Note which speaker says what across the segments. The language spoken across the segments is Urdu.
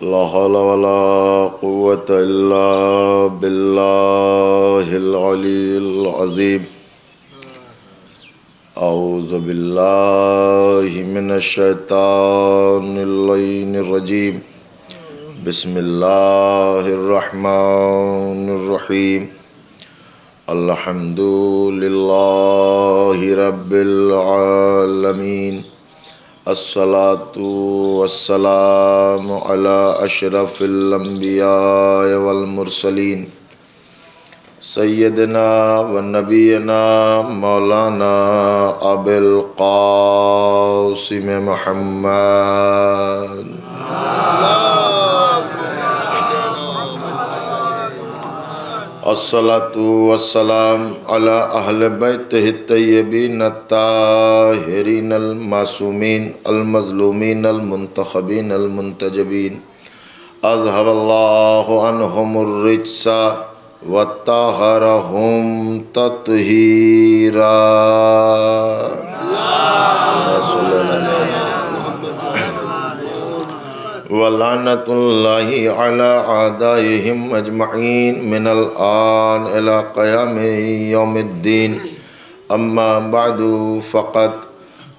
Speaker 1: لا حول ولا قوة إلا بالله العلي العظيم. أعوذ بالله من الشيطان اللعين الرجيم. بسم الله الرحمن الرحيم. الحمد لله رب العالمين. الصلاة والسلام على أشرف الأنبياء والمرسلين سيدنا ونبينا مولانا أبي القاسم محمد الصلاة والسلام على أهل بيته الطيبين الطاهرين المعصومين المظلومين المنتخبين المنتجبين أذهب الله عنهم الرجس وطهرهم تطهيرا. ولعنة الله على أعدائهم أجمعين من الآن إلى قيام يوم الدين. أما بعد فقد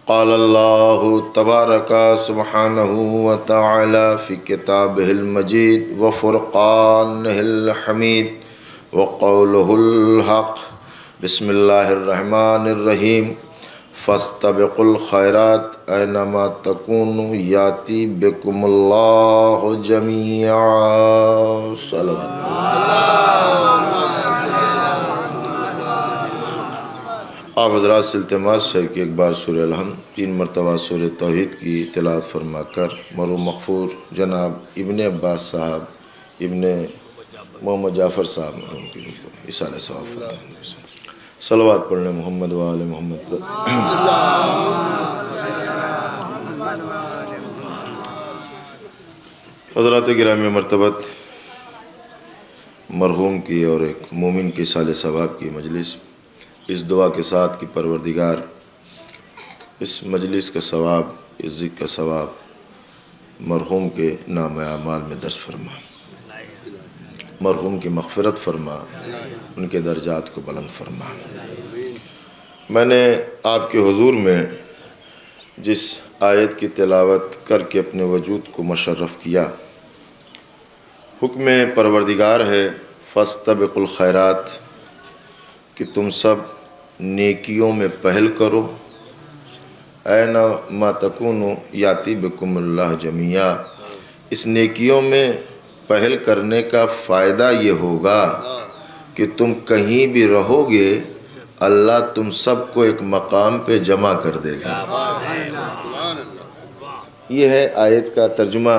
Speaker 1: قال الله تبارك سبحانه وتعالى في كتابه المجيد وفرقانه الحميد وقوله الحق. بسم الله الرحمن الرحيم. فاستبقوا الخيرات أينما تكونوا يأتي بكم الله جميعا. صلوات. آپ حضرات سے التماس ہے کہ ایک بار سورہ الحمد 3 مرتبہ سورہ توحید کی تلاوت فرما کر مرحوم مغفور جناب ابن عباس صاحب ابن محمد جعفر صاحب مرحوم کی اصالہ ثواب فرمائیں. صلوات پڑھنے محمد و آل محمد. حضرات گرامی مرتبت، مرحوم کی اور ایک مومن کی سال ثواب کی مجلس، اس دعا کے ساتھ کہ پروردگار اس مجلس کا ثواب، اس ذکر کا ثواب مرحوم کے نام اعمال میں درج فرما، مرحوم کی مغفرت فرما، ان کے درجات کو بلند فرما. میں نے آپ کے حضور میں جس آیت کی تلاوت کر کے اپنے وجود کو مشرف کیا، حکم پروردگار ہے فاستبقوا الخیرات، کہ تم سب نیکیوں میں پہل کرو. اینما تکونوا یاتی بکم اللہ جمیعا. اس نیکیوں میں پہل کرنے کا فائدہ یہ ہوگا کہ تم کہیں بھی رہو گے اللہ تم سب کو ایک مقام پہ جمع کر دے گا. یہ ہے آیت کا ترجمہ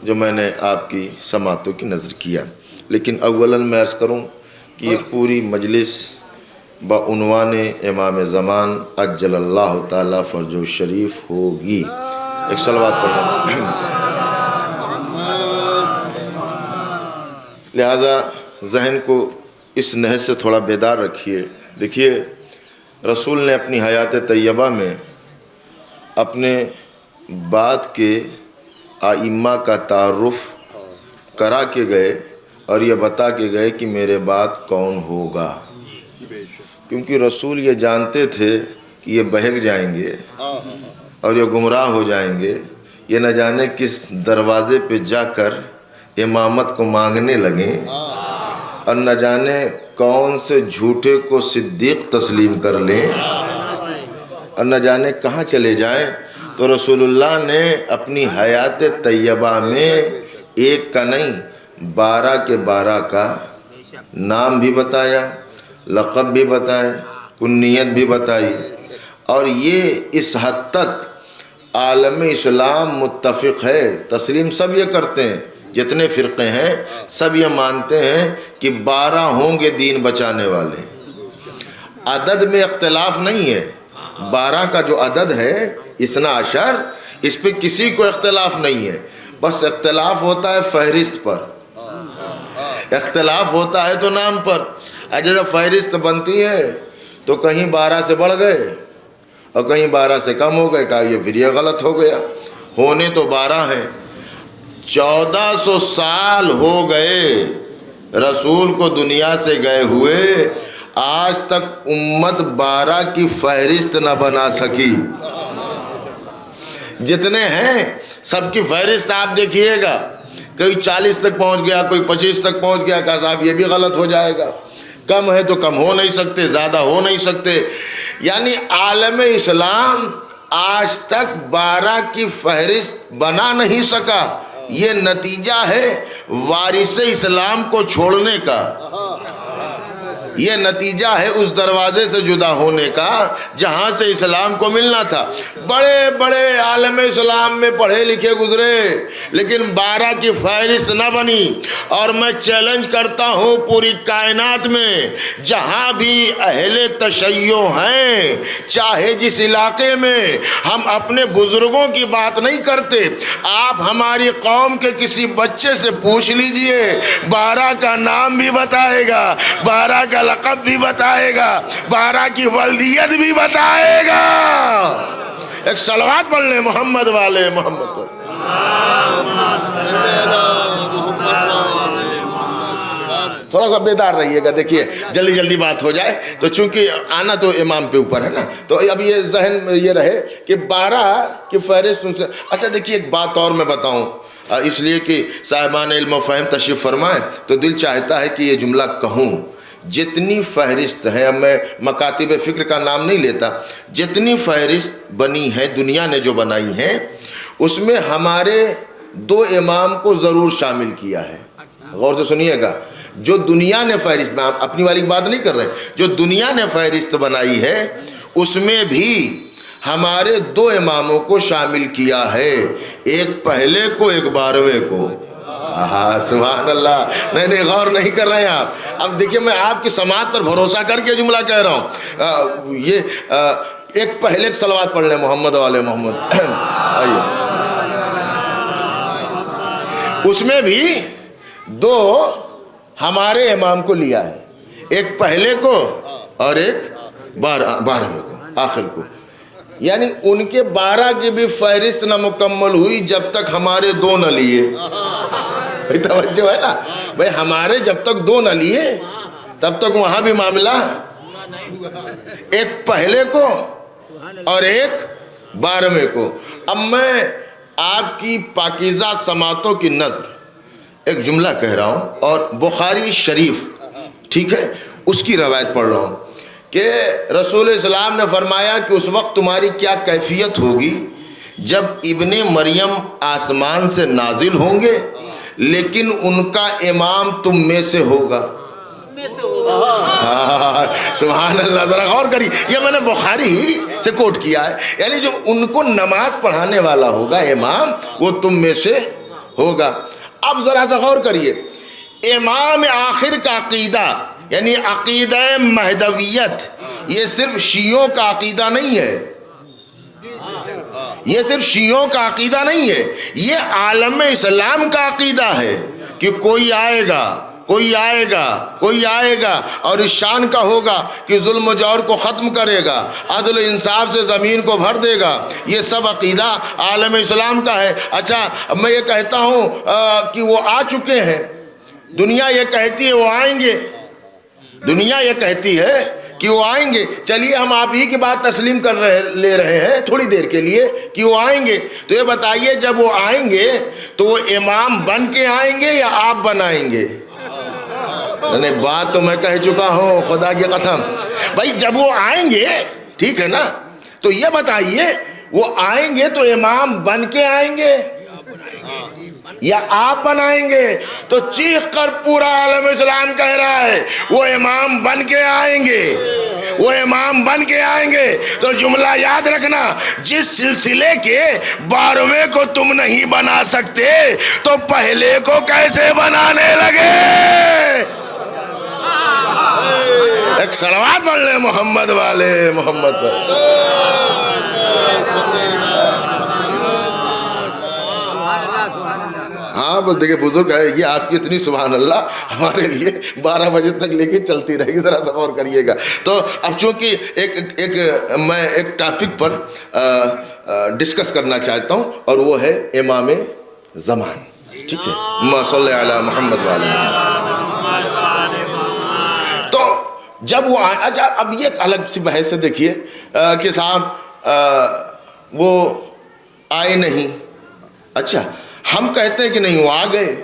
Speaker 1: جو میں نے آپ کی سماعتوں کی نظر کیا. لیکن اولاً میں عرض کروں کہ یہ پوری مجلس بعنوان امام زمان عجل اللہ تعالیٰ فرج شریف ہوگی. ایک صلوات پڑھنا. لہٰذا ذہن کو اس نہج سے تھوڑا بیدار رکھیے. دیکھیے، رسول نے اپنی حیات طیبہ میں اپنے بعد کے ائمہ کا تعارف کرا کے گئے اور یہ بتا کے گئے کہ میرے بعد کون ہوگا، کیونکہ رسول یہ جانتے تھے کہ یہ بہک جائیں گے اور یہ گمراہ ہو جائیں گے، یہ نہ جانے کس دروازے پہ جا کر امامت کو مانگنے لگیں اور نہ جانے کون سے جھوٹے کو صدیق تسلیم کر لیں اور نہ جانے کہاں چلے جائیں. تو رسول اللہ نے اپنی حیات طیبہ میں ایک کا نہیں 12 کے 12 کا نام بھی بتایا، لقب بھی بتائے، کنیت بھی بتائی. اور یہ اس حد تک عالم اسلام متفق ہے، تسلیم سب یہ کرتے ہیں، جتنے فرقے ہیں سب یہ مانتے ہیں کہ 12 ہوں گے دین بچانے والے. عدد میں اختلاف نہیں ہے. 12 کا جو عدد ہے 12 اس پہ کسی کو اختلاف نہیں ہے. بس اختلاف ہوتا ہے فہرست پر، اختلاف ہوتا ہے تو نام پر. جب فہرست بنتی ہے تو کہیں 12 سے بڑھ گئے اور کہیں 12 سے کم ہو گئے. کہا یہ پھر یہ غلط ہو گیا. ہونے تو 12 ہیں، 1400 سال ہو گئے رسول کو دنیا سے گئے ہوئے، آج تک امت 12 کی فہرست نہ بنا سکی۔ جتنے ہیں سب کی فہرست آپ دیکھیے گا، کوئی 40 تک پہنچ گیا، کوئی 25 تک پہنچ گیا، کہا صاحب یہ بھی غلط ہو جائے گا، کم ہے تو کم ہو نہیں سکتے، زیادہ ہو نہیں سکتے۔ یعنی عالم اسلام آج تک 12 کی فہرست بنا نہیں سکا۔ یہ نتیجہ ہے وارث اسلام کو چھوڑنے کا، یہ نتیجہ ہے اس دروازے سے جدا ہونے کا جہاں سے اسلام کو ملنا تھا۔ بڑے بڑے عالم اسلام میں پڑھے لکھے گزرے، لیکن 12 کی فہرست نہ بنی۔ اور میں چیلنج کرتا ہوں پوری کائنات میں جہاں بھی اہل تشیع ہیں، چاہے جس علاقے میں، ہم اپنے بزرگوں کی بات نہیں کرتے، آپ ہماری قوم کے کسی بچے سے پوچھ لیجئے، 12 کا نام بھی بتائے گا، 12 کا لقب بھی بتائے گا، 12 کی ولدیت بھی بتائے گا۔ ایک صلوات پڑھ لیں محمد والے محمد پر۔ تھوڑا سا بیدار رہیے گا، دیکھیے جلدی جلدی بات ہو جائے تو، چونکہ آنا تو امام پہ اوپر ہے نا، تو اب یہ ذہن میں یہ رہے کہ 12 کی فہرست ان سے۔ اچھا دیکھیے ایک بات اور میں بتاؤں، اس لیے کہ صاحبان علم و فہم تشریف فرمائیں تو دل چاہتا ہے کہ یہ جملہ کہوں۔ جتنی فہرست ہے، اب میں مکاتب فکر کا نام نہیں لیتا، جتنی فہرست بنی ہے دنیا نے جو بنائی ہے، اس میں ہمارے 2 امام کو ضرور شامل کیا ہے۔ غور سے سنیے گا، جو دنیا نے فہرست، میں اپنی والی بات نہیں کر رہے، جو دنیا نے فہرست بنائی ہے اس میں بھی ہمارے 2 اماموں کو شامل کیا ہے، ایک پہلے کو، ایک 12ویں کو۔ سبحان اللہ، نہیں غور نہیں کر رہے ہیں آپ۔ اب دیکھیے میں آپ کی سماعت پر بھروسہ کر کے جملہ کہہ رہا ہوں۔ یہ ایک پہلے ایک صلوات پڑھ لیں محمد والے محمد۔ آئیے، اس میں بھی 2 ہمارے امام کو لیا ہے، ایک پہلے کو اور ایک 12ویں کو، آخر کو۔ یعنی ان کے 12 کی بھی فہرست نہ مکمل ہوئی جب تک ہمارے 2 نہ لیے۔ توجہ ہے نا بھائی، ہمارے جب تک 2 نہ لیے تب تک وہاں بھی معاملہ، ایک پہلے کو اور ایک 12ویں کو۔ اب میں آپ کی پاکیزہ سماعتوں کی نظر ایک جملہ کہہ رہا ہوں، اور بخاری شریف، ٹھیک ہے، اس کی روایت پڑھ رہا ہوں کہ رسول اسلام نے فرمایا کہ اس وقت تمہاری کیا کیفیت ہوگی جب ابن مریم آسمان سے نازل ہوں گے لیکن ان کا امام تم میں سے ہوگا۔ سبحان اللہ، ذرا غور کریے، یہ میں نے بخاری سے کوٹ کیا ہے، یعنی جو ان کو نماز پڑھانے والا ہوگا امام، وہ تم میں سے ہوگا۔ اب ذرا سا غور کریے، امام آخر کا عقیدہ یعنی عقیدہ مہدویت، یہ صرف شیعوں کا عقیدہ نہیں ہے، یہ صرف شیعوں کا عقیدہ نہیں ہے، یہ عالم اسلام کا عقیدہ ہے کہ کوئی آئے گا، کوئی آئے گا، کوئی آئے گا اور اس شان کا ہوگا کہ ظلم و جور کو ختم کرے گا، عدل و انصاف سے زمین کو بھر دے گا۔ یہ سب عقیدہ عالم اسلام کا ہے۔ اچھا میں یہ کہتا ہوں کہ وہ آ چکے ہیں، دنیا یہ کہتی ہے وہ آئیں گے، دنیا یہ کہتی ہے کہ وہ آئیں گے، چلیے ہم آپ ہی کی بات تسلیم لے رہے ہیں تھوڑی دیر کے لیے کہ وہ آئیں گے، تو یہ بتائیے جب وہ آئیں گے تو وہ امام بن کے آئیں گے یا آپ بنائیں گے؟ نہیں، بات تو میں کہہ چکا ہوں خدا کی قسم بھائی، جب وہ آئیں گے، ٹھیک ہے نا، تو یہ بتائیے وہ آئیں گے تو امام بن کے آئیں گے یا آپ بنائیں گے؟ تو چیخ کر پورا عالم اسلام کہہ رہا ہے وہ امام بن کے آئیں گے، وہ امام بن کے آئیں گے۔ تو جملہ یاد رکھنا، جس سلسلے کے 12ویں کو تم نہیں بنا سکتے تو پہلے کو کیسے بنانے لگے؟ ایک صلوات پڑھ لیں محمد والے محمد پر۔ ہاں بس دیکھیں بزرگ ہے، یہ آپ کی اتنی سبحان اللہ ہمارے لیے 12 بجے تک لے کے چلتی رہے گی، ذرا سا غور کریے گا۔ تو اب چونکہ میں ایک ٹاپک پر ڈسکس کرنا چاہتا ہوں اور وہ ہے امام زمان۔ ٹھیک ہے، صلی علی محمد وعلی محمد۔ تو جب وہ آئے، اچھا اب یہ ایک الگ سی بحث سے دیکھیے کہ صاحب وہ آئے نہیں، اچھا ہم کہتے ہیں کہ نہیں وہ آ گئے،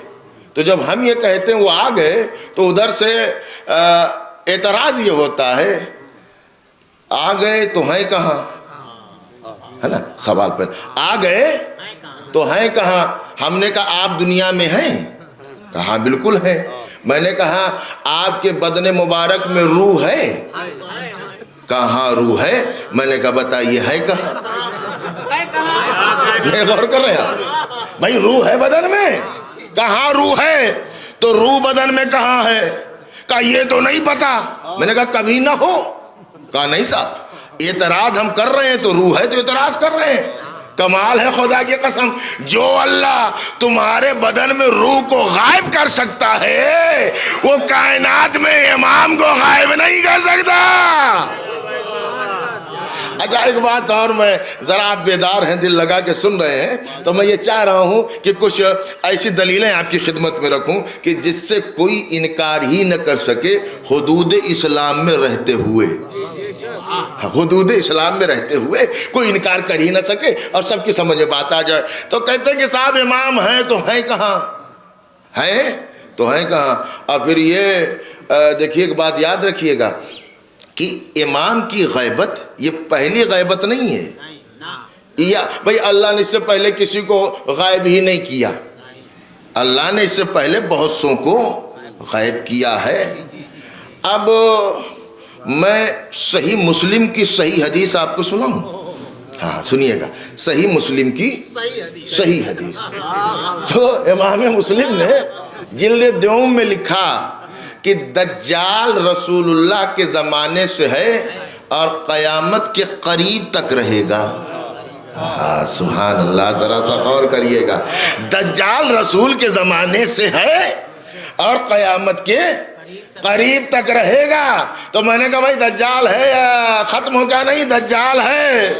Speaker 1: تو جب ہم یہ کہتے ہیں وہ آ گئے تو ادھر سے اعتراض یہ ہوتا ہے آ گئے تو ہیں کہاں، ہے نا سوال پر، آ گئے تو ہیں کہاں؟ ہم نے کہا آپ دنیا میں ہیں، کہا بالکل ہے۔ میں نے کہا آپ کے بدن مبارک میں روح ہے، کہاں روح ہے؟ میں نے کہا بتائیے ہے کہاں؟ میں غور کر رہے ہیں بھائی، روح ہے بدن میں، کہاں روح ہے؟ تو روح بدن میں کہاں ہے؟ کہا یہ تو نہیں پتا۔ میں نے کہا کبھی نہ ہو، کہا نہیں صاحب اعتراض ہم کر رہے ہیں تو روح ہے تو اعتراض کر رہے ہیں۔ کمال ہے خدا کی قسم، جو اللہ تمہارے بدن میں روح کو غائب کر سکتا ہے وہ کائنات میں امام کو غائب نہیں کر سکتا۔ اچھا ایک بات اور، میں ذرا آپ بیدار ہیں، دل لگا کے سن رہے ہیں، تو میں یہ چاہ رہا ہوں کہ کچھ ایسی دلیلیں آپ کی خدمت میں رکھوں کہ جس سے کوئی انکار ہی نہ کر سکے حدود اسلام میں رہتے ہوئے، حدود اسلام میں رہتے ہوئے کوئی انکار کر ہی نہ سکے اور سب کی سمجھ میں بات آ جائے۔ تو کہتے ہیں کہ صاحب امام ہیں تو ہیں کہاں، ہیں تو ہیں کہاں؟ اور پھر یہ دیکھیے ایک بات یاد رکھیے گا کہ امام کی غیبت یہ پہلی غیبت نہیں ہے، یا بھئی اللہ نے اس سے پہلے کسی کو غائب ہی نہیں کیا، اللہ نے اس سے پہلے بہت سو کو غائب کیا ہے۔ اب میں صحیح مسلم کی صحیح حدیث آپ کو سناؤں؟ ہاں سنیے گا، صحیح مسلم کی صحیح حدیث، تو امام مسلم نے جلد دوم میں لکھا کہ دجال رسول اللہ کے زمانے سے ہے اور قیامت کے قریب تک رہے گا۔ سبحان اللہ، ذرا سا غور کریے گا، دجال رسول کے زمانے سے ہے اور قیامت کے قریب تک رہے گا۔ تو میں نے کہا بھائی دجال ہے یا ختم ہو گیا؟ نہیں دجال ہے۔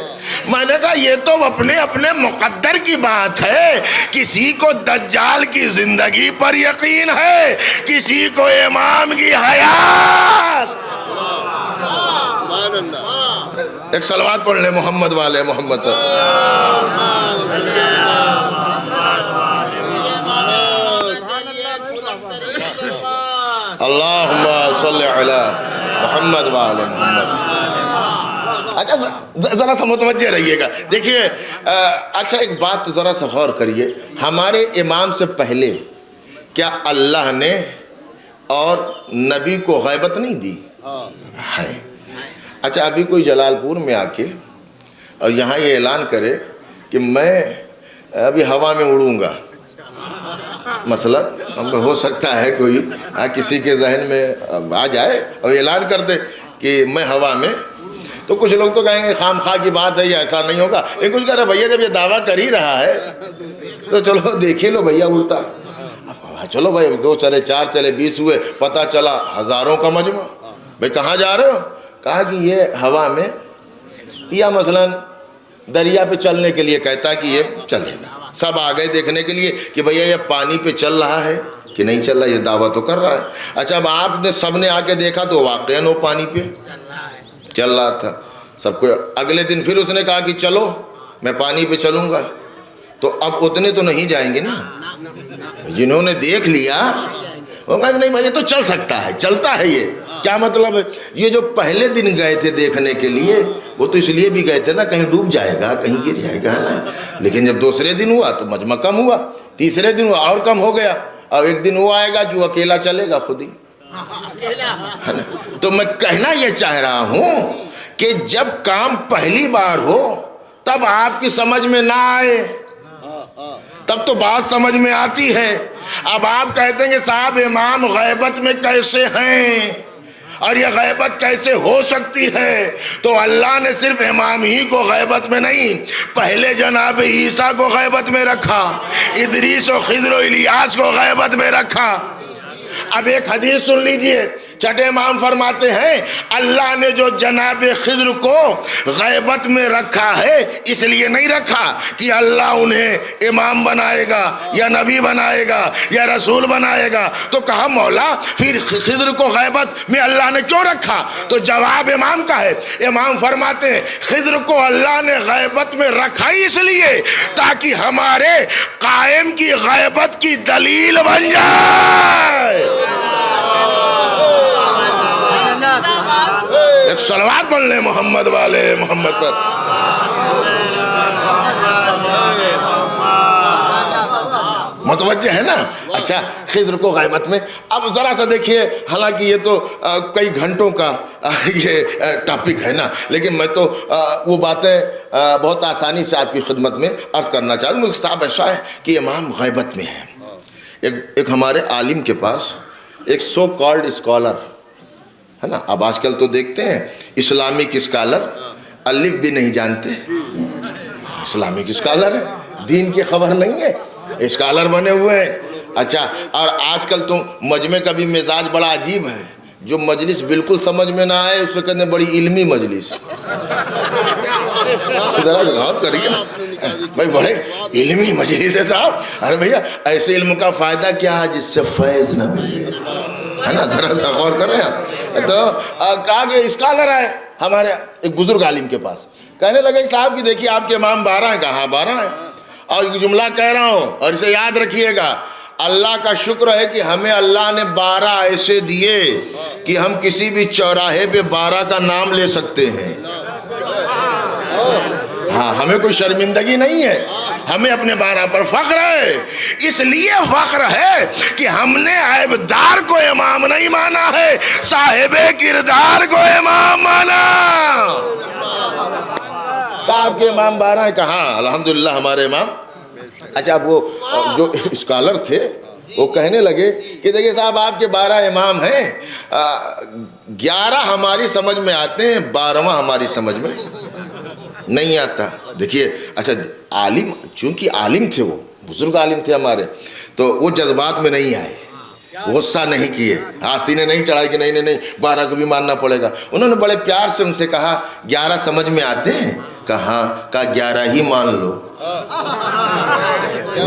Speaker 1: میں نے کہا یہ تو اپنے اپنے مقدر کی بات ہے، کسی کو دجال کی زندگی پر یقین ہے، کسی کو امام کی حیات۔ ایک صلوات پڑھ لیں محمد والے محمد۔ اللہم صلی علی محمد وعلی محمد۔ اچھا ذرا سا متوجہ رہیے گا، دیکھیے اچھا ایک بات ذرا سا غور کریے، ہمارے امام سے پہلے کیا اللہ نے اور نبی کو غیبت نہیں دی ہے؟ اچھا ابھی کوئی جلال پور میں آ کے اور یہاں یہ اعلان کرے کہ میں ابھی ہوا میں اڑوں گا، مثلا ہو سکتا ہے کوئی کسی کے ذہن میں آ جائے اور اعلان کر دے کہ میں ہوا میں، تو کچھ لوگ تو کہیں گے خام خواہ کی بات ہے یہ ایسا نہیں ہوگا، لیکن کچھ کہہ رہے بھیا جب یہ دعویٰ کر ہی رہا ہے تو چلو دیکھیے لو بھیا اڑتا، چلو بھائی 2 چلے 4 چلے 20 ہوئے، پتہ چلا ہزاروں کا مجمع، بھائی کہاں جا رہے ہو؟ کہا کہ یہ ہوا میں، یا مثلا دریا پہ چلنے کے لیے کہتا ہے کہ یہ چلے گا، سب آ گئے دیکھنے کے لیے کہ بھیا یہ پانی پہ چل رہا ہے کہ نہیں چل رہا، یہ دعویٰ تو کر رہا ہے۔ اچھا اب آپ نے سب نے آ کے دیکھا تو واقعاً وہ پانی پہ چل رہا تھا، سب کو اگلے دن پھر اس نے کہا کہ چلو میں پانی پہ چلوں گا، تو اب اتنے تو نہیں جائیں گے نا، جنہوں نے دیکھ لیا وہ کہا کہ نہیں بھائی یہ تو چل سکتا ہے، چلتا ہے، یہ کیا مطلب ہے؟ یہ جو پہلے دن گئے تھے دیکھنے کے لیے وہ تو اس لیے بھی گئے تھے نا کہیں ڈوب جائے گا کہیں گر جائے گا نا، لیکن جب دوسرے دن ہوا تو مجمع کم ہوا، تیسرے دن ہوا اور کم ہو گیا، اور ایک دن وہ آئے گا کہ وہ اکیلا چلے گا خود ہی، ہے نا؟ تو میں کہنا یہ چاہ رہا ہوں کہ جب کام پہلی بار ہو تب آپ کی سمجھ میں نہ آئے، تب تو بات سمجھ میں آتی ہے۔ اب آپ کہتے ہیں کہ صاحب امام غیبت میں کیسے ہیں اور یہ غیبت کیسے ہو سکتی ہے، تو اللہ نے صرف امام ہی کو غیبت میں نہیں، پہلے جناب عیسیٰ کو غیبت میں رکھا، ادریس و خضر و الیاس کو غیبت میں رکھا۔ اب ایک حدیث سن لیجئے، چھٹے امام فرماتے ہیں اللہ نے جو جناب خضر کو غیبت میں رکھا ہے اس لیے نہیں رکھا کہ اللہ انہیں امام بنائے گا یا نبی بنائے گا یا رسول بنائے گا، تو کہا مولا پھر خضر کو غیبت میں اللہ نے کیوں رکھا؟ تو جواب امام کا ہے، امام فرماتے ہیں خضر کو اللہ نے غیبت میں رکھا ہی اس لیے تاکہ ہمارے قائم کی غیبت کی دلیل بن جائے۔ ایک صلوات پڑھ لیں محمد والے محمد پر۔ متوجہ ہے نا؟ اچھا، خضر کو غیبت میں، اب ذرا سا دیکھیے، حالانکہ یہ تو کئی گھنٹوں کا یہ ٹاپک ہے نا، لیکن میں تو وہ باتیں بہت آسانی سے آپ کی خدمت میں عرض کرنا چاہتا ہوں۔ صاحب ایسا ہے کہ امام غیبت میں ہے۔ ایک ہمارے عالم کے پاس ایک سو کالڈ اسکالر ہے نا، اب آج کل تو دیکھتے ہیں اسلامک اسکالر الف بھی نہیں جانتے، اسلامک اسکالر ہے، دین کی خبر نہیں ہے، اسکالر بنے ہوئے ہیں۔ اچھا، اور آج کل تو مجمع کا بھی مزاج بڑا عجیب ہے، جو مجلس بالکل سمجھ میں نہ آئے اس کو کہتے ہیں بڑی علمی مجلس۔ ذرا غور کریے بھائی، بڑے علمی مجلس ہے صاحب، ارے بھیا ایسے علم کا فائدہ کیا ہے جس سے فیض نہ ملے، ہے نا؟ ذرا سا غور کر رہے ہیں۔ تو کہا کہ اسکالر ہے ہمارے ایک بزرگ عالم کے پاس، کہنے لگے کہ صاحب کی دیکھیے آپ کے امام 12 ہیں، کہاں 12 ہیں، اور ایک جملہ کہہ رہا ہوں اور اسے یاد رکھیے گا، اللہ کا شکر ہے کہ ہمیں اللہ نے 12 ایسے دیے کہ ہم کسی بھی چوراہے پہ 12 کا نام لے سکتے ہیں۔ ہاں، ہمیں کوئی شرمندگی نہیں ہے، ہمیں اپنے 12 پر فخر ہے۔ اس لیے فخر ہے کہ ہم نے عیبدار کو امام نہیں مانا ہے، صاحب کردار کو امام مانا۔ آپ کے امام 12 ہیں، کہاں الحمدللہ ہمارے امام۔ اچھا، اب وہ جو اسکالر تھے وہ کہنے لگے کہ دیکھیں صاحب آپ کے 12 امام ہیں، 11 ہماری سمجھ میں آتے ہیں، 12واں ہماری سمجھ میں نہیں آتا۔ دیکھیے، اچھا عالم، چونکہ عالم تھے، وہ بزرگ عالم تھے ہمارے، تو وہ جذبات میں نہیں آئے، غصہ نہیں کیے، سینے نہیں چڑھائے کہ نہیں 12 کو بھی ماننا پڑے گا۔ انہوں نے بڑے پیار سے ان سے کہا 11 سمجھ میں آتے ہیں؟ کہا 11 ہی مان لو۔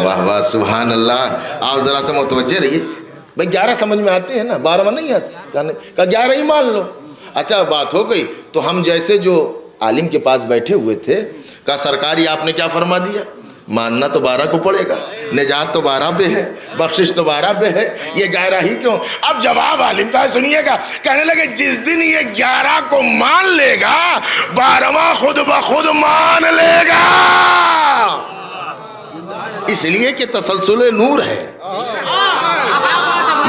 Speaker 1: واہ واہ سبحان اللہ، آپ ذرا سا متوجہ رہیے بھائی، 11 سمجھ میں آتے ہیں نا، 12 نہیں آتے، کہا 11 ہی مان لو۔ اچھا، بات ہو گئی تو ہم جیسے جو عالم کے پاس بیٹھے ہوئے تھے، کہا سرکاری آپ نے کیا فرما دیا، ماننا تو 12 کو پڑے گا، نجات تو 12 پہ ہے، بخشش تو 12 پہ ہے، یہ 11 ہی کیوں؟ اب جواب عالم کا سنیے گا، کہنے لگے جس دن یہ 11 کو مان لے گا 12واں خود بخود مان لے گا، اس لیے کہ تسلسل نور ہے،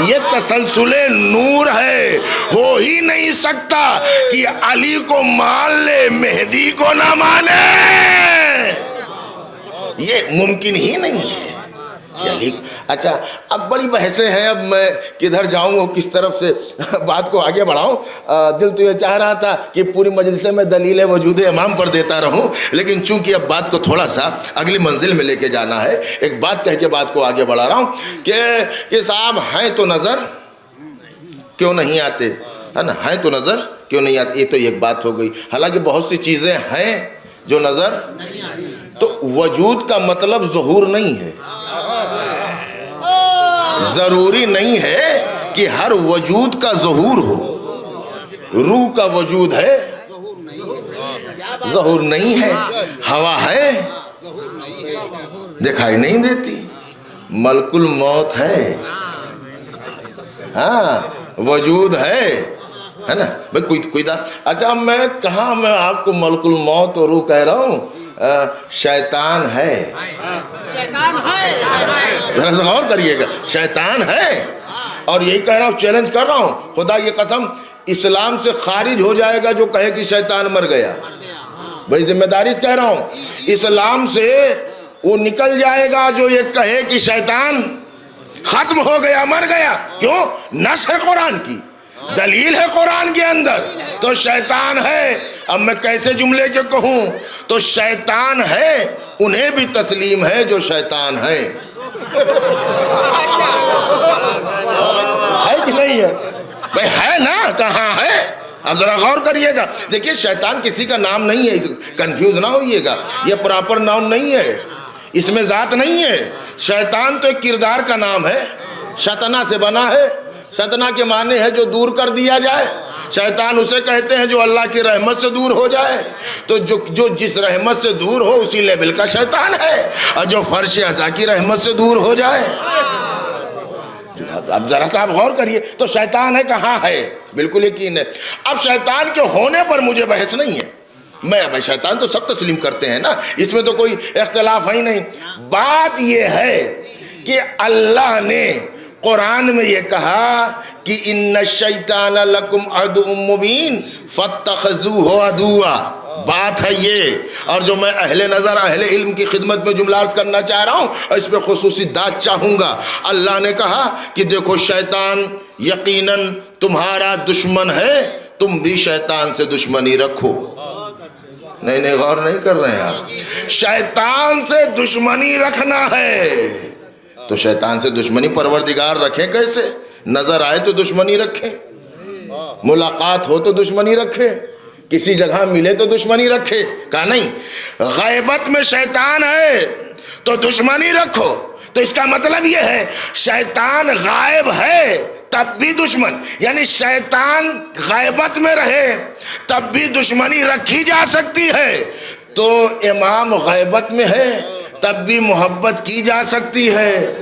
Speaker 1: یہ تسلسل نور ہے، ہو ہی نہیں سکتا کہ علی کو مان لے مہدی کو نہ مانے، یہ ممکن ہی نہیں ہے۔ اچھا، اب بڑی بحثیں ہیں، اب میں کدھر جاؤں اور کس طرف سے بات کو آگے بڑھاؤں۔ دل تو یہ چاہ رہا تھا کہ پوری مجلسے میں دلیل وجود امام پر دیتا رہوں، لیکن چونکہ اب بات کو تھوڑا سا اگلی منزل میں لے کے جانا ہے، ایک بات کہہ کے بات کو آگے بڑھا رہا ہوں کہ صاحب ہیں تو نظر کیوں نہیں آتے، ہے نا؟ ہیں تو نظر کیوں نہیں آتے، یہ تو ایک بات ہو گئی۔ حالانکہ بہت سی چیزیں ہیں جو نظر، تو وجود کا مطلب ظہور نہیں ہے، ضروری نہیں ہے کہ ہر وجود کا ظہور ہو، روح کا وجود ہے ظہور نہیں ہے، ہوا ہے دکھائی نہیں دیتی، ملک الموت ہے، ہاں وجود ہے نا بھائی، کوئی اچھا میں کہاں میں آپ کو ملک الموت اور روح کہہ رہا ہوں، شیطان ہے، ذرا سا غور کریے گا، شیطان ہے، اور یہی کہہ رہا ہوں، چیلنج کر رہا ہوں خدا کی قسم، اسلام سے خارج ہو جائے گا جو کہے کہ شیطان مر گیا، بڑی ذمہ داری سے کہہ رہا ہوں، اسلام سے وہ نکل جائے گا جو یہ کہے کہ شیطان ختم ہو گیا، مر گیا۔ کیوں؟ نص ہے قرآن کی، دلیل ہے قرآن کے اندر، تو شیطان ہے۔ اب میں کیسے جملے کے کہوں؟ تو شیطان ہے، انہیں بھی تسلیم ہے جو شیطان ہے، ہے کہ نہیں ہے بھائی؟ ہے نا، اب ذرا غور کریے گا. دیکھیے شیطان کسی کا نام نہیں ہے, کنفیوز نہ ہوئیے گا, یہ پراپر نام نہیں ہے, اس میں ذات نہیں ہے. شیطان تو ایک کردار کا نام ہے, شطنا سے بنا ہے. شطنا کے معنی ہے جو دور کر دیا جائے. شیطان اسے کہتے ہیں جو اللہ کی رحمت سے دور ہو جائے. تو جو جس رحمت سے دور ہو اسی لیول کا شیطان ہے, اور جو فرش عزا کی رحمت سے دور ہو جائے. اب ذرا سا آپ غور کریے, تو شیطان ہے کہاں ہے, بالکل یقین ہے. اب شیطان کے ہونے پر مجھے بحث نہیں ہے, میں شیطان تو سب تسلیم کرتے ہیں نا, اس میں تو کوئی اختلاف ہی نہیں. بات یہ ہے کہ اللہ نے قرآن میں یہ کہا کہ ان الشیطان لکم عدو مبین فاتخذوہ عدوا. بات ہے یہ, اور جو میں اہل نظر اہل علم کی خدمت میں جملہ عرض کرنا چاہ رہا ہوں, اور اس پہ خصوصی داد چاہوں گا. اللہ نے کہا کہ دیکھو شیطان یقیناً تمہارا دشمن ہے, تم بھی شیطان سے دشمنی رکھو. نہیں غور نہیں کر رہے ہیں آپ. شیطان سے دشمنی رکھنا ہے تو شیطان سے دشمنی پروردگار رکھے کیسے؟ نظر آئے تو دشمنی رکھے, ملاقات ہو تو دشمنی رکھے, کسی جگہ ملے تو دشمنی رکھے. کہا نہیں, غیبت میں شیطان ہے تو دشمنی رکھو. تو اس کا مطلب یہ ہے شیطان غائب ہے تب بھی دشمن, یعنی شیطان غیبت میں رہے تب بھی دشمنی رکھی جا سکتی ہے. تو امام غیبت میں ہے تب بھی محبت کی جا سکتی ہے.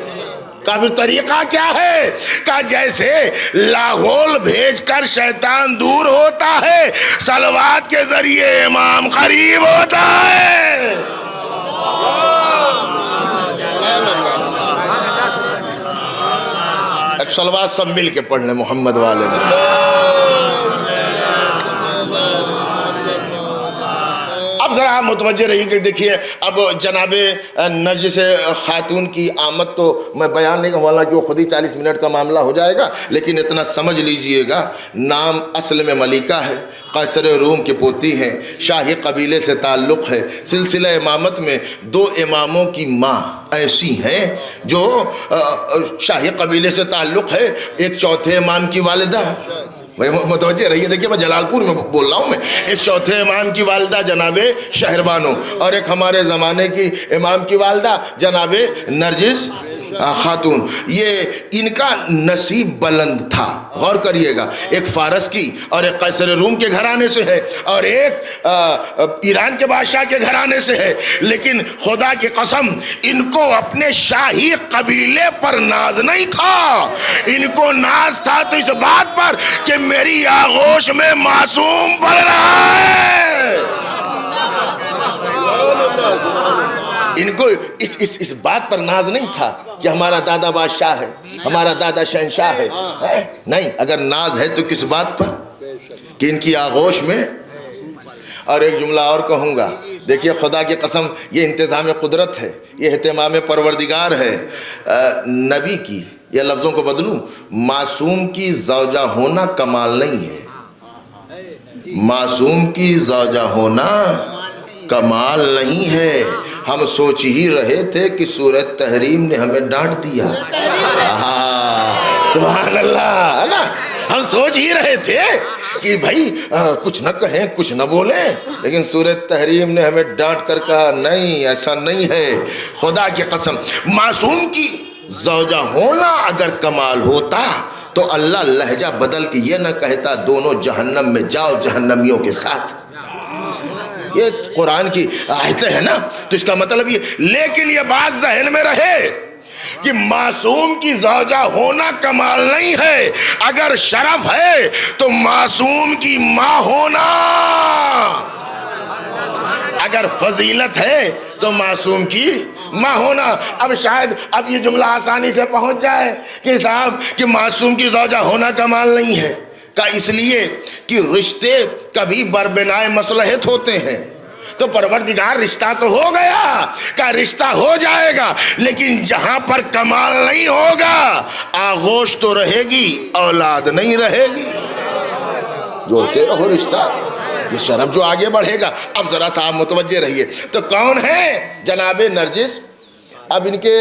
Speaker 1: کا بھی طریقہ کیا ہے؟ کہ جیسے لاہور بھیج کر شیطان دور ہوتا ہے, صلوات کے ذریعے امام قریب ہوتا ہے. ایک صلوات سب مل کے پڑھ لیں محمد والے میں. اب ذرا آپ متوجہ رہیے کہ دیکھیے اب جناب نرجس خاتون کی آمد تو میں بیان نہیں کروں کہ وہ خود ہی 40 منٹ کا معاملہ ہو جائے گا, لیکن اتنا سمجھ لیجئے گا نام اصل میں ملکہ ہے, قیصر روم کی پوتی ہیں, شاہی قبیلے سے تعلق ہے. سلسلہ امامت میں 2 اماموں کی ماں ایسی ہیں جو شاہی قبیلے سے تعلق ہے. ایک چوتھے امام کی والدہ, متوجہ رہیے, دیکھیے میں جلال پور میں بول رہا ہوں, میں ایک چوتھے امام کی والدہ جناب شہربانو, اور ایک ہمارے زمانے کی امام کی والدہ جناب نرجس خاتون. یہ ان کا نصیب بلند تھا. غور کریے گا, ایک فارس کی اور ایک قیصر روم کے گھرانے سے ہے, اور ایک ایران کے بادشاہ کے گھرانے سے ہے. لیکن خدا کی قسم ان کو اپنے شاہی قبیلے پر ناز نہیں تھا, ان کو ناز تھا تو اس بات پر کہ میری آغوش میں معصوم پڑ رہا ہے. ان کو اس بات پر ناز نہیں تھا کہ ہمارا دادا بادشاہ ہے, ہمارا دادا شہنشاہ ہے. نہیں, اگر ناز ہے تو کس بات پر کہ ان کی آغوش میں. اور ایک جملہ اور کہوں گا, دیکھیے خدا کی قسم یہ انتظام قدرت ہے, یہ اہتمام پروردگار ہے. نبی کی, یہ لفظوں کو بدلوں, معصوم کی زوجہ ہونا کمال نہیں ہے. معصوم کی زوجہ ہونا کمال نہیں ہے. ہم سوچ ہی رہے تھے کہ سورہ تحریم نے ہمیں ڈانٹ دیا. سبحان اللہ, ہے نا, ہم سوچ ہی رہے تھے کہ بھائی کچھ نہ کہیں کچھ نہ بولیں, لیکن سورہ تحریم نے ہمیں ڈانٹ کر کہا نہیں ایسا نہیں ہے. خدا کی قسم معصوم کی زوجہ ہونا اگر کمال ہوتا تو اللہ لہجہ بدل کے یہ نہ کہتا دونوں جہنم میں جاؤ جہنمیوں کے ساتھ. یہ قرآن کی آیتیں ہیں نا, تو اس کا مطلب یہ. لیکن یہ بات ذہن میں رہے کہ معصوم کی زوجہ ہونا کمال نہیں ہے. اگر شرف ہے تو معصوم کی ماں ہونا, اگر فضیلت ہے تو معصوم کی ماں ہونا. اب شاید اب یہ جملہ آسانی سے پہنچ جائے کہ صاحب کہ معصوم کی زوجہ ہونا کمال نہیں ہے. کا اس لیے کہ رشتے کبھی بربنائے مصلحت ہوتے ہیں. تو پروردگار رشتہ تو ہو گیا, کا رشتہ ہو جائے گا, لیکن جہاں پر کمال نہیں ہوگا آغوش تو رہے گی, اولاد نہیں رہے گی. جوڑتے رہو رشتہ, یہ شرف جو آگے بڑھے گا. اب ذرا صاحب متوجہ رہیے, تو کون ہے جناب نرجس؟ اب ان کے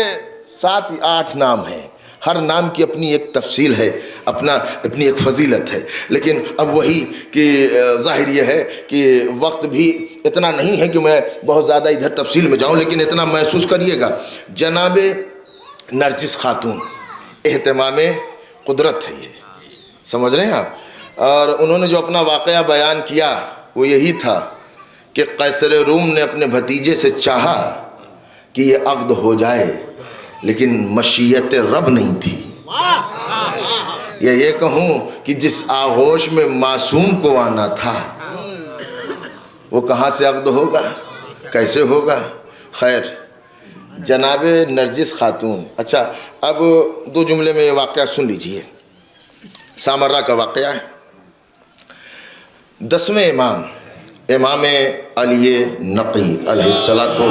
Speaker 1: 7-8 نام ہیں, ہر نام کی اپنی ایک تفصیل ہے. اپنی ایک فضیلت ہے. لیکن اب وہی کہ ظاہر یہ ہے کہ وقت بھی اتنا نہیں ہے کہ میں بہت زیادہ ادھر تفصیل میں جاؤں، لیکن اتنا محسوس کریے گا جناب نرجس خاتون اہتمام قدرت ہے، یہ سمجھ رہے ہیں آپ. اور انہوں نے جو اپنا واقعہ بیان کیا وہ یہی تھا کہ قیصر روم نے اپنے بھتیجے سے چاہا کہ یہ عقد ہو جائے، لیکن مشیت رب نہیں تھی. یا یہ کہوں کہ جس آغوش میں معصوم کو آنا تھا وہ کہاں سے عقد ہوگا، کیسے ہوگا. خیر، جناب نرجس خاتون. اچھا، اب 2 جملے میں یہ واقعہ سن لیجئے. سامرہ کا واقعہ ہے. 10ویں امام علی نقی علیہ السلام.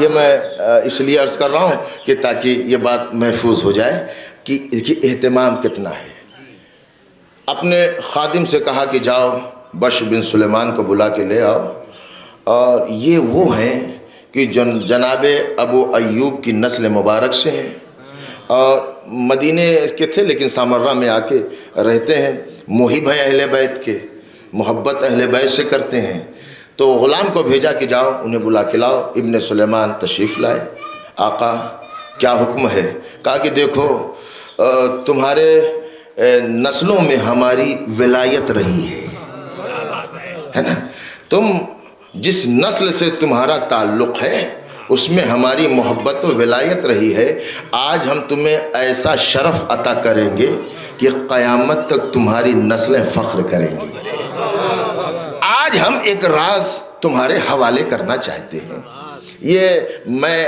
Speaker 1: یہ میں اس لیے عرض کر رہا ہوں کہ تاکہ یہ بات محفوظ ہو جائے کہ اہتمام کتنا ہے. اپنے خادم سے کہا کہ جاؤ بشر بن سلیمان کو بلا کے لے آؤ، اور یہ وہ ہیں کہ جناب ابو ایوب کی نسل مبارک سے ہیں اور مدینے کے تھے لیکن سامرہ میں آ کے رہتے ہیں. محب ہیں اہل بیت کے، محبت اہل بیت سے کرتے ہیں. تو غلام کو بھیجا کہ جاؤ انہیں بلا کے لاؤ. ابن سلیمان تشریف لائے. آقا کیا حکم ہے؟ کہا کہ دیکھو تمہارے نسلوں میں ہماری ولایت رہی ہے نا، تم جس نسل سے تمہارا تعلق ہے اس میں ہماری محبت و ولایت رہی ہے. آج ہم تمہیں ایسا شرف عطا کریں گے کہ قیامت تک تمہاری نسلیں فخر کریں گی. آج ہم ایک راز تمہارے حوالے کرنا چاہتے ہیں. یہ میں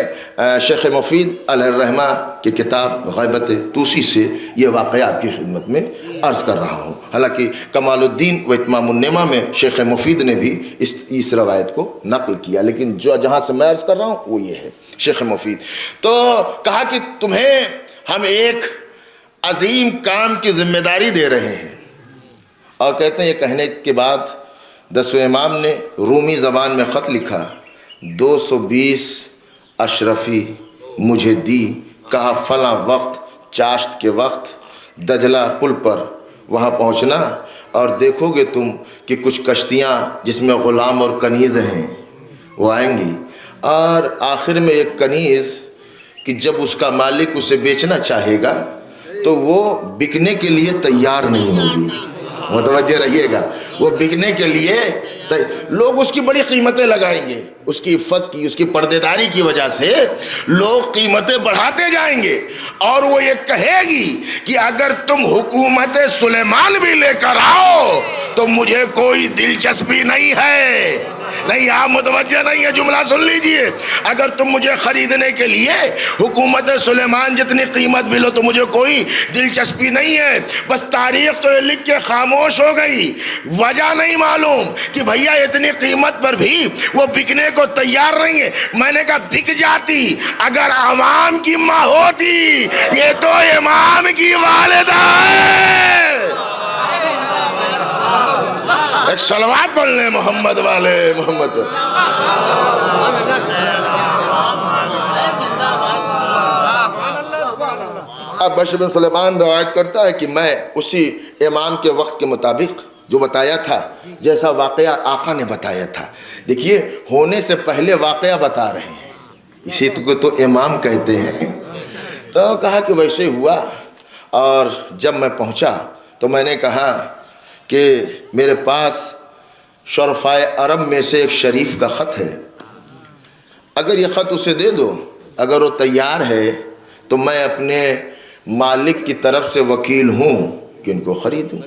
Speaker 1: شیخ مفید علیہ الرحمہ کی کتاب غیبت طوسی سے یہ واقعہ آپ کی خدمت میں عرض کر رہا ہوں. حالانکہ کمال الدین و اتمام النعمہ میں شیخ مفید نے بھی اس روایت کو نقل کیا، لیکن جہاں سے میں عرض کر رہا ہوں وہ یہ ہے شیخ مفید. تو کہا کہ تمہیں ہم ایک عظیم کام کی ذمہ داری دے رہے ہیں. اور کہتے ہیں یہ کہنے کے بعد 10ویں امام نے رومی زبان میں خط لکھا، 220 اشرفی مجھے دی. کہا فلاں وقت چاشت کے وقت دجلہ پل پر وہاں پہنچنا اور دیکھو گے تم کہ کچھ کشتیاں جس میں غلام اور کنیز ہیں وہ آئیں گی. اور آخر میں ایک کنیز کہ جب اس کا مالک اسے بیچنا چاہے گا تو وہ بکنے کے لیے تیار نہیں ہوگی. متوجہ رہیے گا، وہ بکنے کے لیے لوگ اس کی بڑی قیمتیں لگائیں گے. اس کی عفت کی، اس کی پردے داری کی وجہ سے لوگ قیمتیں بڑھاتے جائیں گے. اور وہ یہ کہے گی کہ اگر تم حکومت سلیمان بھی لے کر آؤ تو مجھے کوئی دلچسپی نہیں ہے. نہیں، آپ متوجہ نہیں ہے، جملہ سن لیجئے. اگر تم مجھے خریدنے کے لیے حکومت سلیمان جتنی قیمت بھی لو تو مجھے کوئی دلچسپی نہیں ہے. بس تاریخ تو یہ لکھ کے خاموش ہو گئی، وجہ نہیں معلوم کہ بھیا اتنی قیمت پر بھی وہ بکنے کو تیار نہیں ہے. میں نے کہا بک جاتی اگر عوام کی ماں ہوتی، یہ تو امام کی والدہ ہے. ایک صلوات پڑھ لیں محمد والے محمد. اب بشر بن سلیمان روایت کرتا ہے کہ میں اسی امام کے وقت کے مطابق جو بتایا تھا، جیسا واقعہ آقا نے بتایا تھا. دیکھیے ہونے سے پہلے واقعہ بتا رہے ہیں، اسی کو تو امام کہتے ہیں. تو کہا کہ ویسے ہوا. اور جب میں پہنچا تو میں نے کہا کہ میرے پاس شرفائے عرب میں سے ایک شریف کا خط ہے، اگر یہ خط اسے دے دو، اگر وہ تیار ہے تو میں اپنے مالک کی طرف سے وکیل ہوں کہ ان کو خریدوں.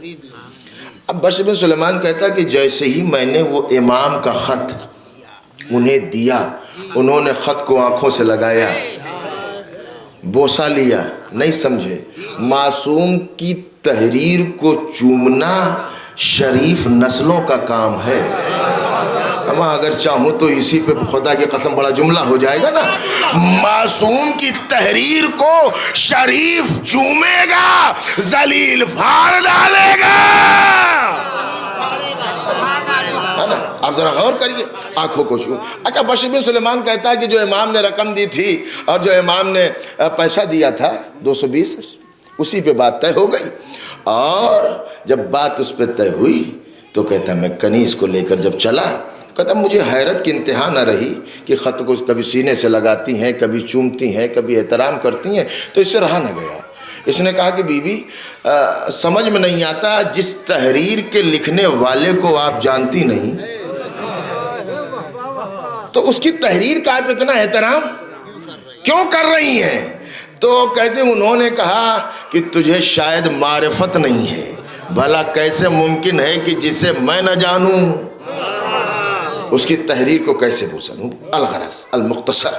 Speaker 1: اب بشر بن سلیمان کہتا کہ جیسے ہی میں نے وہ امام کا خط انہیں دیا، انہوں نے خط کو آنکھوں سے لگایا، بوسہ لیا. نہیں سمجھے، معصوم کی تحریر کو چومنا شریف نسلوں کا کام ہے. اما اگر چاہوں تو اسی پہ خدا کی قسم بڑا جملہ ہو جائے گا نا. معصوم کی تحریر کو شریف چومے گا، ذلیل پھاڑ ڈالے گا. آپ ذرا غور کریے، آنکھوں کو چھو۔ اچھا بشر بن سلیمان کہتا ہے کہ جو امام نے رقم دی تھی اور جو امام نے پیسہ دیا تھا 220، اسی پہ بات طے ہو گئی۔ اور جب بات اس پہ طے ہوئی تو کہتا میں کنیز کو لے کر جب چلا، کہتا مجھے حیرت کی انتہا نہ رہی کہ خط کو کبھی سینے سے لگاتی ہیں، کبھی چومتی ہیں، کبھی احترام کرتی ہیں، تو اس سے رہا نہ گیا۔ اس نے کہا کہ بی بی سمجھ میں نہیں آتا، جس تحریر کے لکھنے والے کو آپ جانتی نہیں تو اس کی تحریر کا آپ اتنا احترام کیوں کر رہی ہیں؟ تو کہتے ہیں انہوں نے کہا کہ تجھے شاید معرفت نہیں ہے، بھلا کیسے ممکن ہے کہ جسے میں نہ جانوں اس کی تحریر کو کیسے بوسنوں۔ الغرض المختصر،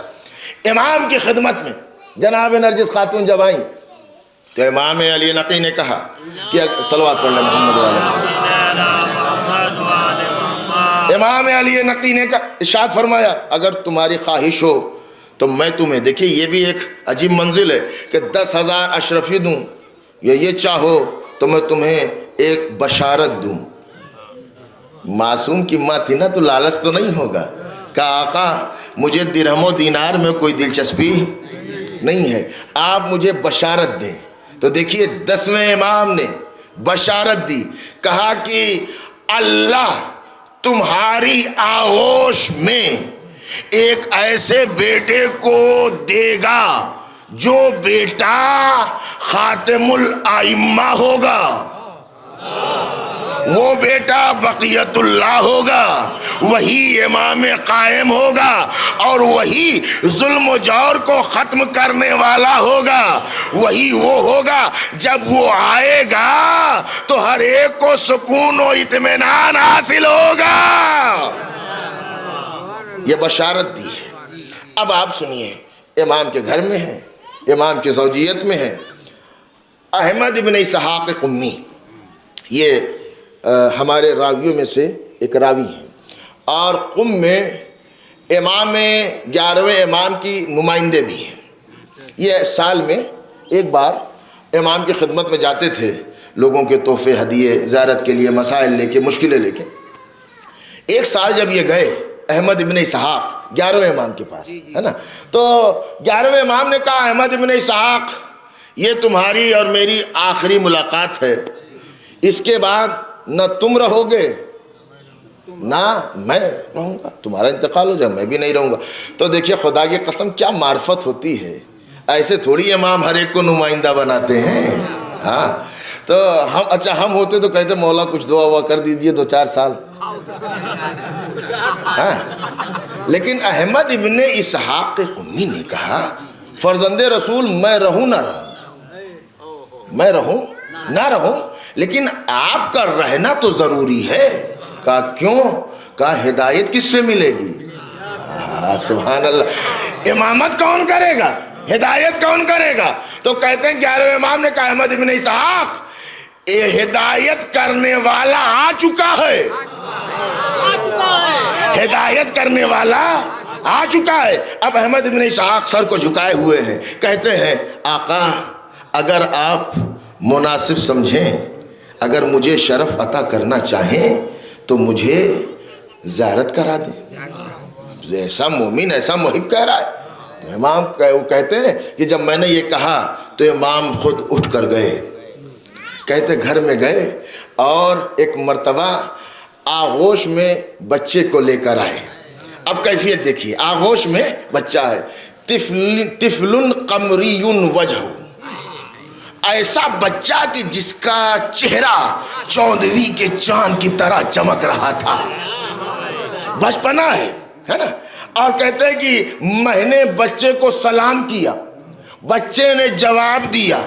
Speaker 1: امام کی خدمت میں جناب نرجس خاتون جب آئیں تو امام علی نقی نے کہا کہ صلوات پڑھ لیں محمد والے۔ امام علی نقی نے کہا، ارشاد فرمایا اگر تمہاری خواہش ہو تو میں تمہیں، دیکھیے یہ بھی ایک عجیب منزل ہے کہ 10,000 اشرفی دوں، یا یہ چاہو تو میں تمہیں ایک بشارت دوں۔ معصوم کی ماں تھی نا، تو لالچ تو نہیں ہوگا۔ کہا آقا مجھے درہم و دینار میں کوئی دلچسپی نہیں ہے، آپ مجھے بشارت دیں۔ تو دیکھیے 10ویں امام نے بشارت دی، کہا کہ اللہ تمہاری آغوش میں ایک ایسے بیٹے کو دے گا جو بیٹا خاتم الائمہ ہوگا، وہ بیٹا بقیت اللہ ہوگا، وہی امام قائم ہوگا، اور وہی ظلم و جور کو ختم کرنے والا ہوگا۔ وہی وہ ہوگا جب وہ آئے گا تو ہر ایک کو سکون و اطمینان حاصل ہوگا۔ یہ بشارت دی ہے۔ اب آپ سنیے، امام کے گھر میں ہے، امام کی زوجیت میں ہے۔ احمد ابن اسحاق قمی یہ ہمارے راویوں میں سے ایک راوی ہیں، اور قم میں امام 11ویں امام کی نمائندے بھی ہیں۔ یہ سال میں ایک بار امام کی خدمت میں جاتے تھے، لوگوں کے تحفے ہدیے زیارت کے لیے، مسائل لے کے، مشکلیں لے کے۔ ایک سال جب یہ گئے احمد ابن اسحاق 11ویں امام کے پاس، ہے نا، تو 11ویں امام نے کہا احمد ابن اسحاق یہ تمہاری اور میری آخری ملاقات ہے، اس کے بعد نہ تم رہو گے نہ میں رہوں گا، تمہارا انتقال ہو جائے میں بھی نہیں رہوں گا۔ تو دیکھیے خدا کی قسم کیا معرفت ہوتی ہے، ایسے تھوڑی امام ہر ایک کو نمائندہ بناتے ہیں۔ ہاں تو ہم ہوتے تو کہتے مولا کچھ دعا ہوا کر دیجئے 2-4 سال، ہاں، لیکن احمد ابن اسحاق قمی نے کہا فرزند رسول میں رہوں نہ رہوں، میں رہوں نہ رہوں، لیکن آپ کا رہنا تو ضروری ہے۔ کہا کیوں؟ کہا ہدایت کس سے ملے گی؟ سبحان اللہ، امامت کون کرے گا، ہدایت کون کرے گا؟ تو کہتے ہیں 11ویں امام نے کہا احمد ابن اسحاق یہ ہدایت کرنے والا آ چکا ہے، ہدایت کرنے والا آ چکا ہے۔ اب احمد ابن اسحاق سر کو جھکائے ہوئے ہیں، کہتے ہیں آقا اگر آپ مناسب سمجھیں، اگر مجھے شرف عطا کرنا چاہیں تو مجھے زیارت کرا دیں۔ ایسا مومن، ایسا محب کہہ رہا ہے۔ تو امام کہتے ہیں کہ جب میں نے یہ کہا تو امام خود اٹھ کر گئے، کہتے گھر میں گئے اور ایک مرتبہ آغوش میں بچے کو لے کر آئے۔ اب کیفیت دیکھیے، آغوش میں بچہ ہے، طفل قمری وجہ، ایسا بچہ کہ جس کا چہرہ 14ویں کے چاند کی طرح چمک رہا تھا، بچپنا ہے نا۔ اور کہتے ہیں کہ میں نے بچے کو سلام کیا، بچے نے جواب دیا۔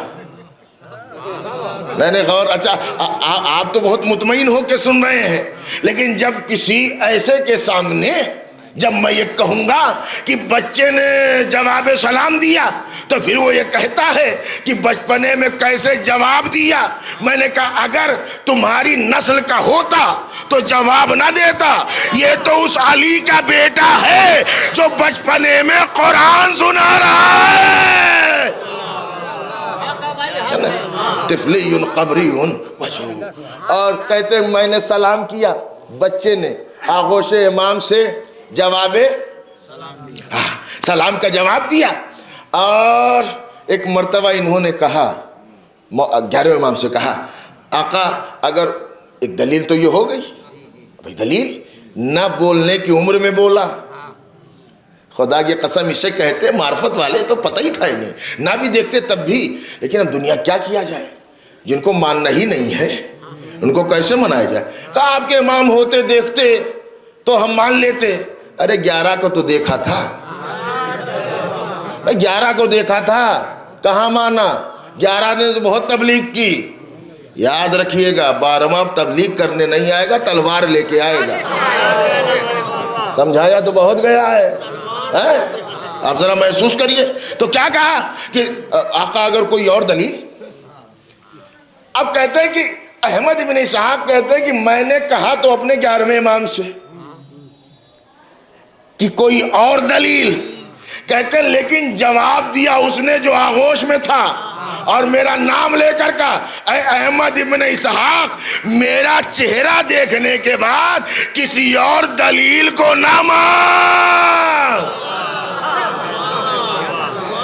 Speaker 1: میں نے غور، اچھا آپ تو بہت مطمئن ہو کے سن رہے ہیں، لیکن جب کسی ایسے کے سامنے جب میں یہ کہوں گا کہ بچے نے جواب سلام دیا تو پھر وہ یہ کہتا ہے کہ بچپنے میں کیسے جواب دیا۔ میں نے کہا اگر تمہاری نسل کا ہوتا تو جواب نہ دیتا، یہ تو اس علی کا بیٹا ہے جو بچپنے میں قرآن سنا رہا ہے۔ طفلی قمری وجہ، اور کہتے میں نے سلام کیا، بچے نے آغوش امام سے جواب سلام کا جواب دیا. اور ایک مرتبہ انہوں نے کہا, 11ویں امام سے کہا, آقا اگر ایک دلیل تو یہ ہو گئی. بھئی دلیل؟ نہ بولنے کی عمر میں بولا. خدا کی قسم اسے کہتے معرفت والے, تو پتہ ہی تھا انہیں, نہ بھی دیکھتے تب بھی. لیکن اب دنیا کیا کیا جائے, جن کو ماننا ہی نہیں ہے ان کو کیسے منایا جائے. کہا آپ کے امام ہوتے دیکھتے تو ہم مان لیتے. ارے 11 کو تو دیکھا تھا, 11 کو دیکھا تھا, کہاں مانا. 11 نے تو بہت تبلیغ کی. یاد رکھیے گا 12واں تبلیغ کرنے نہیں آئے گا, تلوار لے کے آئے گا. سمجھایا تو بہت گیا ہے. آپ ذرا محسوس کریے. تو کیا کہا کہ آقا اگر کوئی اور دلیل. اب کہتے ہیں کہ احمد ابن اسحاق کہتے ہیں کہ میں نے کہا تو اپنے 11ویں امام سے کہ کوئی اور دلیل. کہتے ہیں لیکن جواب دیا اس نے جو آغوش میں تھا, اور میرا نام لے کر کہا, اے احمد ابن اسحاق, میرا چہرہ دیکھنے کے بعد کسی اور دلیل کو نہ مان.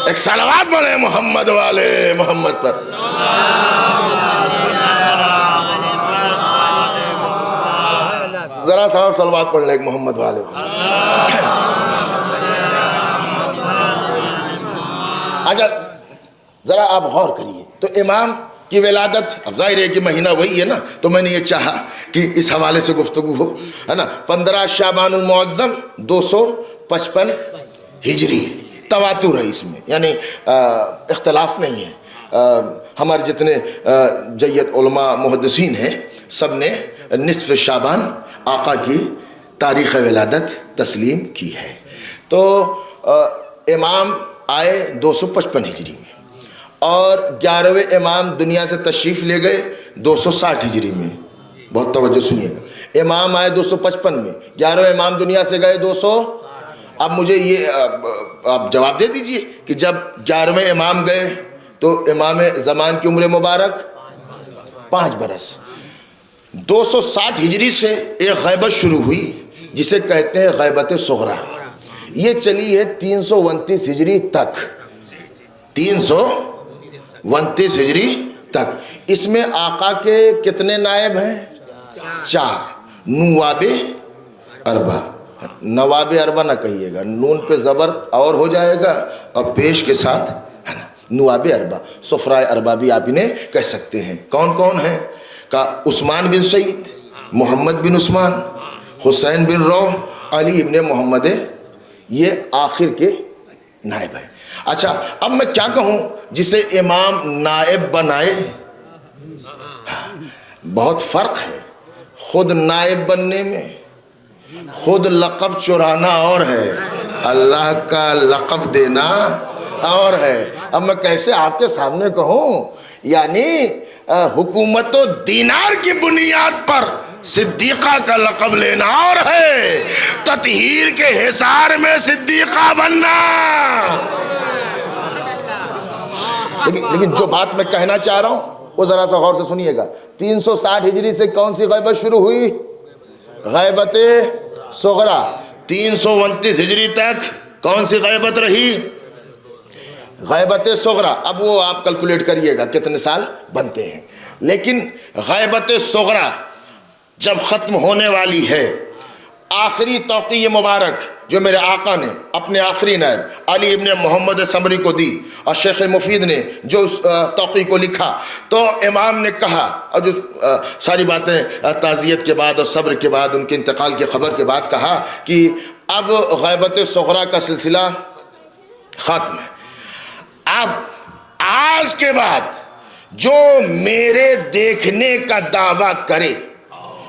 Speaker 1: ایک صلوات پڑھیں محمد والے محمد پر. ذرا سا صلوات پڑھ لیں محمد والے. اچھا ذرا آپ غور کریے. تو امام کی ولادت, اب ظاہر ہے کہ مہینہ وہی ہے نا, تو میں نے یہ چاہا کہ اس حوالے سے گفتگو ہو, ہے نا. 15 شعبان المعظم 255 ہجری. تواتر ہے اس میں, یعنی اختلاف نہیں ہے. ہمارے جتنے جید علماء محدثین ہیں سب نے نصف شعبان آقا کی تاریخ ولادت تسلیم کی ہے. تو امام آئے 255 ہجری میں, اور 11ویں امام دنیا سے تشریف لے گئے 260 ہجری میں. بہت توجہ سنیے گا. امام آئے 255 میں, 11ویں امام دنیا سے گئے 200. اب مجھے یہ آپ جواب دے دیجئے کہ جب 11ویں امام گئے تو امام زمان کی عمر مبارک 5 برس. 260 ہجری سے ایک غیبت شروع ہوئی جسے کہتے ہیں غیبت صغرا. یہ چلی ہے 329 ہجری تک. 329 ہجری تک. اس میں آقا کے کتنے نائب ہیں؟ 4. نواب اربع. نواب اربع نہ کہیے گا, نون پہ زبر اور ہو جائے گا, اور پیش کے ساتھ ہے نا نواب اربع. سفرائے اربع بھی آپ انہیں کہہ سکتے ہیں. کون کون ہیں؟ کہ عثمان بن سعید, محمد بن عثمان, حسین بن روح, علی ابن محمد. یہ آخر کے نائب ہیں. اچھا اب میں کیا کہوں جسے امام نائب بنائے. بہت فرق ہے خود نائب بننے میں, خود لقب چرانا اور ہے, اللہ کا لقب دینا اور ہے. اب میں کیسے آپ کے سامنے کہوں, یعنی حکومت و دینار کی بنیاد پر صدیقہ کا لقب لینا اور ہے, تطہیر کے حصار میں صدیقہ بننا. لیکن جو بات میں کہنا چاہ رہا ہوں وہ ذرا سا غور سے سنیے گا. 360 ہجری سے کون سی غیبت شروع ہوئی؟ غیبت صغرا. 329 ہجری تک کون سی غیبت رہی؟ غیبت صغرا. اب وہ آپ کیلکولیٹ کریے گا کتنے سال بنتے ہیں. لیکن غیبت صغرا جب ختم ہونے والی ہے, آخری توقیع مبارک جو میرے آقا نے اپنے آخری نائب علی ابن محمد سمری کو دی, اور شیخ مفید نے جو اس توقیع کو لکھا, تو امام نے کہا, اور جو ساری باتیں تعزیت کے بعد اور صبر کے بعد ان کے انتقال کی خبر کے بعد کہا کہ اب غیبت صغرا کا سلسلہ ختم ہے. اب آج کے بعد جو میرے دیکھنے کا دعویٰ کرے,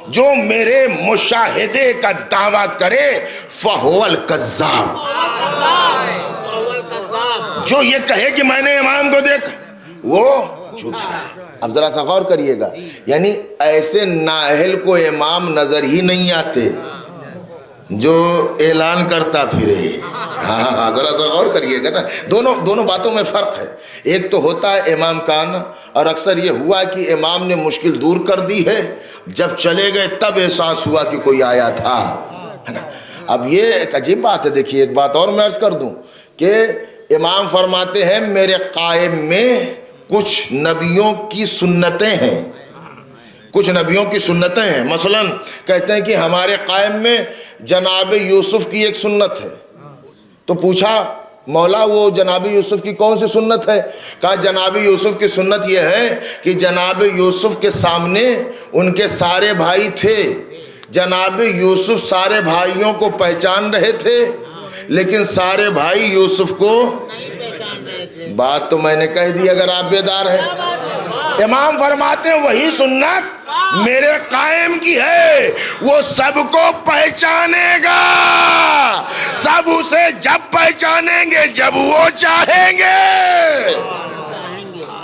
Speaker 1: جو میرے مشاہدے کا دعویٰ کرے, فَهُوَ الْكَذَّابُ. جو یہ کہے کہ میں نے امام کو دیکھا وہ جھوٹا ہے. اب ذرا سا غور کریے گا, یعنی ایسے نااہل کو امام نظر ہی نہیں آتے. جو اعلان کرتا پھرے۔ ہاں ذرا سا غور کریے گا نا، دونوں باتوں میں فرق ہے۔ ایک تو ہوتا ہے امام کا آنا، اور اکثر یہ ہوا کہ امام نے مشکل دور کر دی ہے، جب چلے گئے تب احساس ہوا کہ کوئی آیا تھا، ہے نا۔ اب یہ ایک عجیب بات ہے۔ دیکھیے ایک بات اور میں عرض کر دوں کہ امام فرماتے ہیں میرے قائم میں کچھ نبیوں کی سنتیں ہیں، کچھ نبیوں کی سنتیں ہیں۔ مثلا کہتے ہیں کہ ہمارے قائم میں جناب یوسف کی ایک سنت ہے۔ تو پوچھا مولا وہ جناب یوسف کی کون سی سنت ہے؟ کہا جناب یوسف کی سنت یہ ہے کہ جناب یوسف کے سامنے ان کے سارے بھائی تھے، جناب یوسف سارے بھائیوں کو پہچان رہے تھے، لیکن سارے بھائی یوسف کو
Speaker 2: نہیں پہچان رہے تھے۔
Speaker 1: بات تو میں نے کہہ دی اگر آپ بیدار ہیں۔ امام فرماتے ہیں وہی سنت میرے قائم کی ہے، وہ سب کو پہچانے گا، سب اسے جب پہچانیں گے جب وہ چاہیں گے۔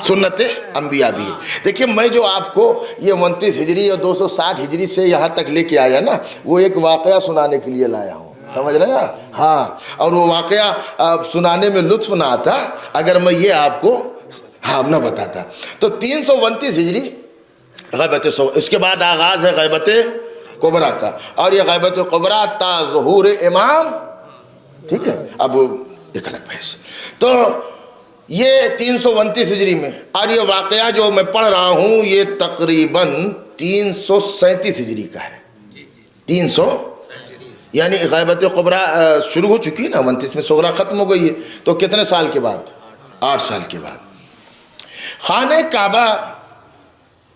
Speaker 1: سنت انبیاء بھی۔ دیکھیں میں جو آپ کو یہ 29 ہجری اور 260 ہجری سے یہاں تک لے کے آیا نا، وہ ایک واقعہ سنانے کے لیے لایا ہوں، سمجھ رہے ہیں؟ ہاں، اور وہ واقعہ سنانے میں لطف نہ آتا اگر میں یہ آپ کو نہ بتاتا۔ تو 329 ہجری غیبت اس کے بعد آغاز ہے غیبت کبریٰ کا، اور یہ غیبت کبریٰ تا ظہور امام، ٹھیک ہے، اب ایک الگ بحث۔ تو یہ 329 ہجری میں، اور یہ واقعہ جو میں پڑھ رہا ہوں یہ تقریباً 337 ہجری کا ہے۔ 300 یعنی غیبت کبریٰ شروع ہو چکی نا، 29 میں صغریٰ ختم ہو گئی ہے، تو کتنے سال کے بعد؟ 8 سال کے بعد خانہ کعبہ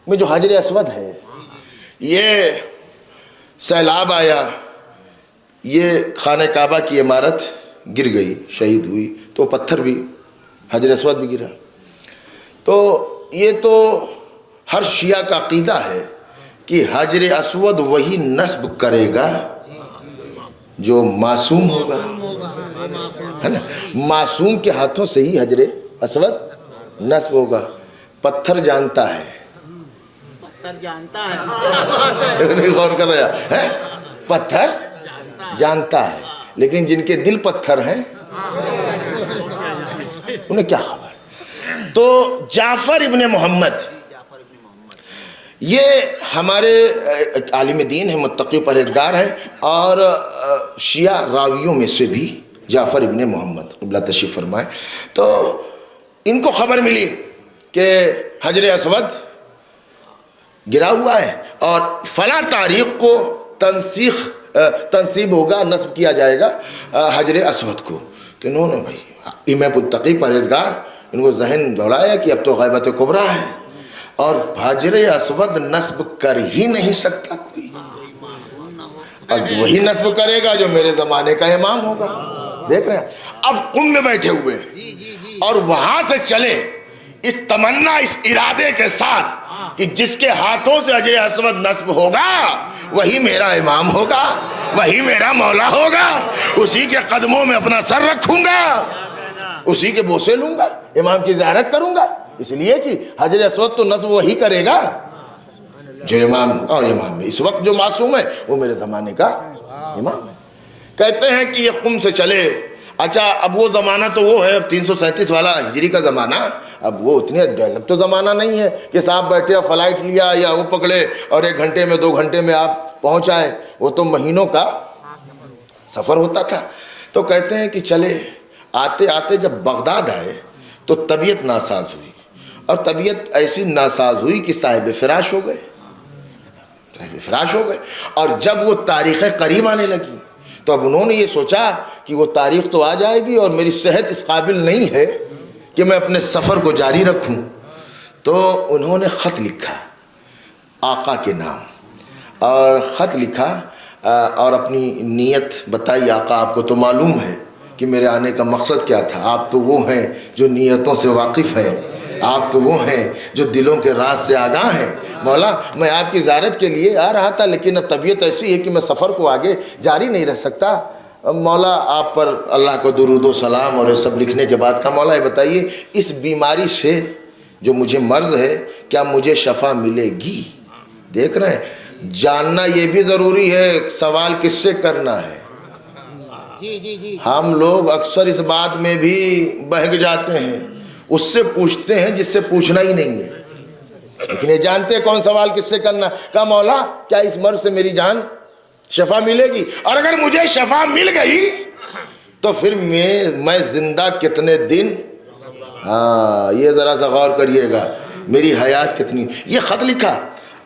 Speaker 1: میں جو حجر اسود ہے، یہ سیلاب آیا، یہ خانہ کعبہ کی عمارت گر گئی، شہید ہوئی، تو پتھر بھی حجر اسود بھی گرا۔ تو یہ تو ہر شیعہ کا عقیدہ ہے کہ حجر اسود وہی نصب کرے گا جو معصوم ہوگا، ہے نا۔ معصوم کے ہاتھوں سے ہی حجر اسود نصب ہوگا۔ پتھر جانتا ہے،
Speaker 2: پتھر جانتا ہے،
Speaker 1: نہیں غور کر رہا ہے، پتھر جانتا ہے، لیکن جن کے دل پتھر ہیں انہیں کیا خبر۔ تو جعفر ابن محمد یہ ہمارے عالم دین ہیں، متقی پرہیزگار ہیں، اور شیعہ راویوں میں سے بھی جعفر ابن محمد قبلہ تشریف فرمائے۔ تو ان کو خبر ملی کہ حجر اسود گرا ہوا ہے اور فلاں تاریخ کو تنصیب ہوگا، نصب کیا جائے گا حجر اسود کو۔ تو انہوں نے بھائی امام متقی پرہیزگار ان کو ذہن دوڑایا کہ اب تو غیبت کبریٰ ہے، اور حجر اسود نصب کر ہی نہیں سکتا کوئی، اور وہی نصب کرے گا جو میرے زمانے کا امام ہوگا۔ دیکھ رہے ہیں اب قم میں بیٹھے ہوئے اور وہاں سے چلے اس تمنا، اس ارادے کے ساتھ کہ جس کے ہاتھوں سے حجر اسود نصب ہوگا وہی میرا امام ہوگا، وہی میرا مولا ہوگا، اسی کے قدموں میں اپنا سر رکھوں گا، اسی کے بوسے لوں گا، امام کی زیارت کروں گا، اس لیے کہ حجر اسود تو نصب وہی کرے گا جو امام، اور امام میں اس وقت جو معصوم ہے وہ میرے زمانے کا امام ہے۔ کہتے ہیں کہ یہ قم سے چلے۔ اچھا اب وہ زمانہ تو وہ ہے 337 والا ہجری کا زمانہ، اب وہ اتنے ڈیولپ تو زمانہ نہیں ہے کہ صاحب بیٹھے فلائٹ لیا یا وہ پکڑے اور 1 گھنٹے میں 2 گھنٹے میں آپ پہنچ آئے، وہ تو مہینوں کا سفر ہوتا تھا۔ تو کہتے ہیں کہ چلے، آتے آتے جب بغداد آئے تو طبیعت ناساز ہوئی، اور طبیعت ایسی ناساز ہوئی کہ صاحب فراش ہو گئے، اور جب وہ تاریخیں قریب آنے لگی تو اب انہوں نے یہ سوچا کہ وہ تاریخ تو آ جائے گی اور میری صحت اس قابل نہیں ہے کہ میں اپنے سفر کو جاری رکھوں۔ تو انہوں نے خط لکھا آقا کے نام، اور خط لکھا اور اپنی نیت بتائی۔ آقا آپ کو تو معلوم ہے کہ میرے آنے کا مقصد کیا تھا، آپ تو وہ ہیں جو نیتوں سے واقف ہیں، آپ تو وہ ہیں جو دلوں کے راز سے آگاہ ہیں۔ مولا میں آپ کی زیارت کے لیے آ رہا تھا، لیکن اب طبیعت ایسی ہے کہ میں سفر کو آگے جاری نہیں رکھ سکتا۔ مولا آپ پر اللہ کو درود و سلام اور یہ سب لکھنے کے بعد کہا مولا یہ بتائیے اس بیماری سے جو مجھے مرض ہے کیا مجھے شفا ملے گی؟ دیکھ رہے ہیں جاننا یہ بھی ضروری ہے سوال کس سے کرنا ہے.
Speaker 2: جی جی جی
Speaker 1: ہم لوگ اکثر اس بات میں بھی بہک جاتے ہیں، اس سے پوچھتے ہیں جس سے پوچھنا ہی نہیں ہے، لیکن یہ جانتے ہیں کون سوال کس سے کرنا. کہا مولا کیا اس مرض سے میری جان شفا ملے گی؟ اور اگر مجھے شفا مل گئی تو پھر میں زندہ کتنے دن؟ ہاں یہ ذرا سا غور کریے گا، میری حیات کتنی. یہ خط لکھا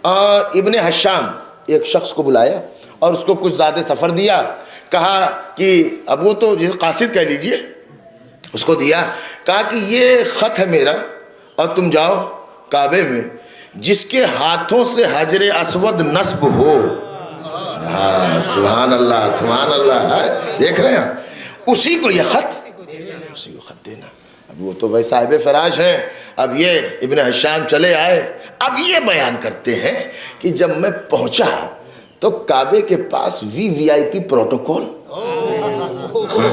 Speaker 1: اور ابن حشام ایک شخص کو بلایا اور اس کو کچھ زیادہ سفر دیا. کہا کہ اب وہ تو قاصد کہہ لیجئے، اس کو دیا. کہا کہ یہ خط ہے میرا اور تم جاؤ کعبے میں جس کے ہاتھوں سے حجر اسود نصب ہو. سبحان اللہ سبحان اللہ. دیکھ رہے ہیں اسی کو یہ خط، اسی کو خط دینا. اب وہ تو بھائی صاحب فراش ہیں. اب یہ ابن حشام چلے آئے. اب یہ بیان کرتے ہیں کہ جب میں پہنچا تو کعبے کے پاس وی آئی پی پروٹوکول،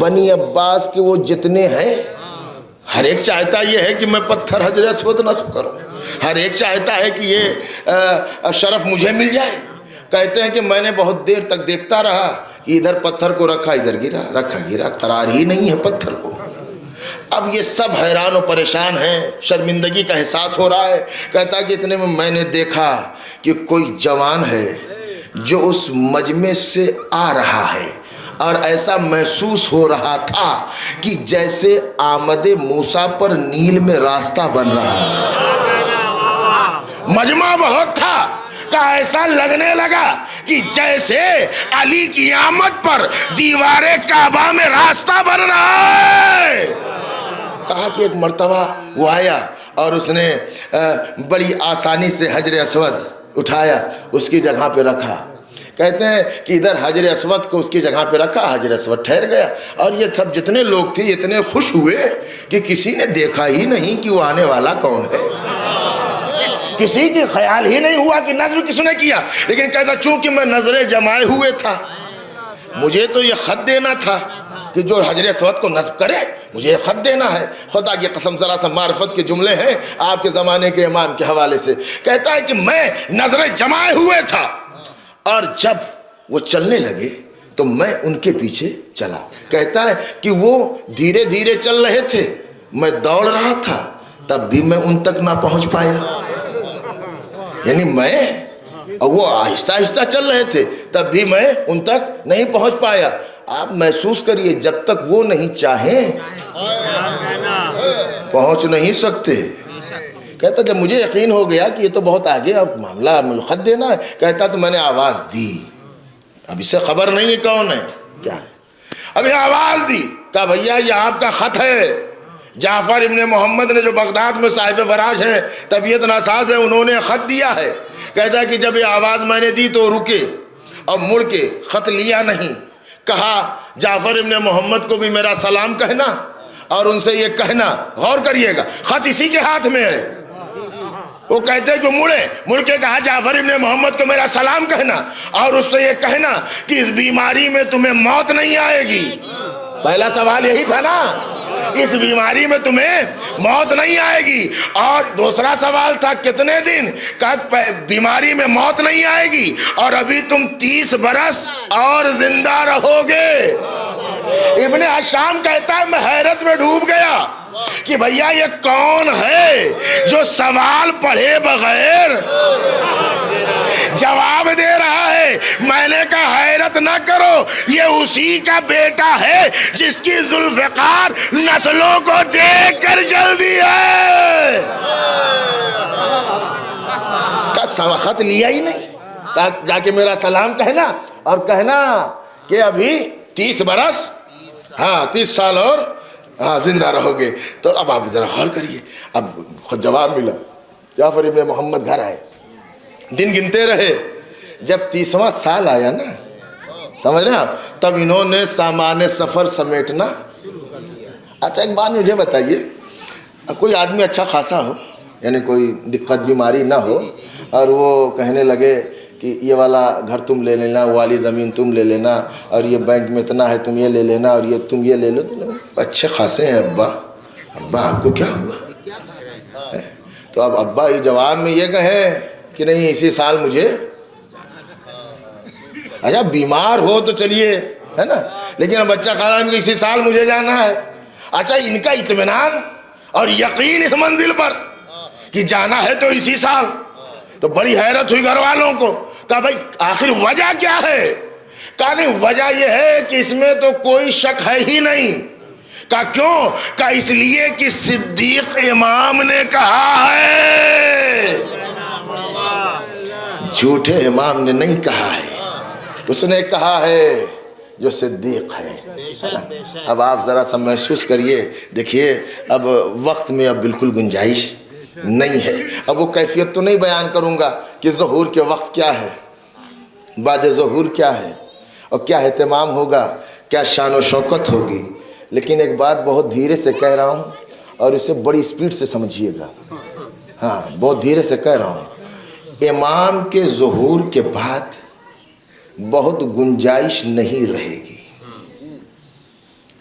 Speaker 1: بنی عباس کے وہ جتنے ہیں ہر ایک چاہتا یہ ہے کہ میں پتھر حجر اسود نصب کروں، ہر ایک چاہتا ہے کہ یہ شرف مجھے مل جائے. کہتے ہیں کہ میں نے بہت دیر تک دیکھتا رہا کہ ادھر پتھر کو رکھا ادھر گرا، رکھا گرا، قرار ہی نہیں ہے پتھر کو. اب یہ سب حیران و پریشان ہیں، شرمندگی کا احساس ہو رہا ہے. کہتا ہے کہ اتنے میں نے دیکھا کہ کوئی جوان ہے جو اس مجمع سے آ رہا ہے اور ایسا محسوس ہو رہا تھا کہ جیسے آمد موسیٰ پر نیل میں راستہ بن رہا ہے. مجمع بہت تھا کہ ایسا لگنے لگا کہ جیسے علی کی آمد پر دیوار کعبہ میں راستہ بن رہا ہے. کہا کہ ایک مرتبہ وہ آیا اور اس نے بڑی آسانی سے حجر اسود اٹھایا، اس کی جگہ پہ رکھا. کہتے ہیں کہ ادھر حجر اسود کو اس کی جگہ پہ رکھا، حجر اسود ٹھہر گیا. اور یہ سب جتنے لوگ تھے اتنے خوش ہوئے کہ کسی نے دیکھا ہی نہیں کہ وہ آنے والا کون ہے، کسی کی خیال ہی نہیں ہوا کہ نصب کس نے کیا. لیکن کہتا چونکہ میں نظریں جمائے ہوئے تھا، مجھے تو یہ خط دینا تھا کہ جو حجر اسود کو نصب کرے مجھے یہ خط دینا ہے. خدا کی قسم ذرا سا معرفت کے جملے ہیں آپ کے زمانے کے امام کے حوالے سے. کہتا ہے کہ میں نظریں جمائے ہوئے تھا اور جب وہ چلنے لگے تو میں ان کے پیچھے چلا. کہتا ہے کہ وہ دھیرے دھیرے چل رہے تھے، میں دوڑ رہا تھا تب بھی میں ان تک نہ پہنچ پایا. یعنی میں اور وہ آہستہ آہستہ چل رہے تھے تب بھی میں ان تک نہیں پہنچ پایا. آپ محسوس کریے جب تک وہ نہیں چاہیں پہنچ نہیں سکتے. کہتا جب مجھے یقین ہو گیا کہ یہ تو بہت آگے اب معاملہ خط دینا ہے، کہتا تو میں نے آواز دی. اب اس سے خبر نہیں ہے کون ہے کیا ہے. ابھی آواز دی، کہا بھیا یہ آپ کا خط ہے. جعفر ابن محمد نے جو بغداد میں صاحب فراش ہیں، طبیعت ناساز ہے، انہوں نے خط دیا ہے. کہتا ہے کہ جب یہ آواز میں نے دی تو رکے اور مڑ کے خط لیا نہیں. کہا جعفر ابن محمد کو بھی میرا سلام کہنا اور ان سے یہ کہنا. غور کریے گا خط اسی کے ہاتھ میں ہے. وہ کہتے ہیں کہ مڑ کے کہا جعفر ابن محمد کو میرا سلام کہنا اور اس سے یہ کہنا کہ اس بیماری میں تمہیں موت نہیں آئے گی. پہلا سوال یہی تھا نا، اس بیماری میں تمہیں موت نہیں آئے گی. اور دوسرا سوال تھا کتنے دن کا بیماری میں موت نہیں آئے گی اور ابھی تم 30 برس اور زندہ رہو گے. ابن حشام کہتا ہے میں حیرت میں ڈوب گیا کہ بھیا یہ کون ہے جو سوال پڑھے بغیر جواب دے رہا ہے. میں نے کہا حیرت نہ کرو، یہ اسی کا بیٹا ہے جس کی ذوالفقار نسلوں کو دیکھ کر جلدی ہے. اس کا خط لیا ہی نہیں، جا کے میرا سلام کہنا اور کہنا کہ ابھی 30 برس 30 سال اور زندہ رہو گے. تو اب آپ ذرا غور کریے. اب خود جواب ملا. جعفر ابن محمد گھر آئے، دن گنتے رہے. جب 30واں سال آیا نا، سمجھ رہے ہیں آپ، تب انہوں نے سامان سفر سمیٹنا. اچھا ایک بات مجھے بتائیے، کوئی آدمی اچھا خاصا ہو، یعنی کوئی دقت بیماری نہ ہو، اور وہ کہنے لگے کہ یہ والا گھر تم لے لینا، وہ والی زمین تم لے لینا، اور یہ بینک میں اتنا ہے تم یہ لے لینا، اور یہ تم یہ لے لو. اچھے خاصے ہیں ابا آپ کو کیا ہوا؟ تو اب ابا یہ جواب میں یہ کہیں کہ نہیں اسی سال مجھے اچھا بیمار ہو تو چلیے ہے نا، لیکن اب بچہ کہا کہ اسی سال مجھے جانا ہے. اچھا ان کا اطمینان اور یقین اس منزل پر کہ جانا ہے تو اسی سال، تو بڑی حیرت ہوئی گھر والوں کو. کہا بھائی آخر وجہ کیا ہے؟ کہا نہیں وجہ یہ ہے کہ اس میں تو کوئی شک ہے ہی نہیں. کہا کیوں؟ کہا اس لیے کہ صدیق امام نے کہا ہے. جھوٹے امام نے نہیں کہا ہے، اس نے کہا ہے جو صدیق ہے. اب آپ ذرا سا محسوس کریے. دیکھیے اب وقت میں اب بالکل گنجائش نہیں ہے. اب وہ کیفیت تو نہیں بیان کروں گا کہ ظہور کے وقت کیا ہے، بعد ظہور کیا ہے، اور کیا اہتمام ہوگا، کیا شان و شوکت ہوگی. لیکن ایک بات بہت دھیرے سے کہہ رہا ہوں اور اسے بڑی سپیڈ سے سمجھیے گا. ہاں بہت دھیرے سے کہہ رہا ہوں. امام کے ظہور کے بعد بہت گنجائش نہیں رہے گی.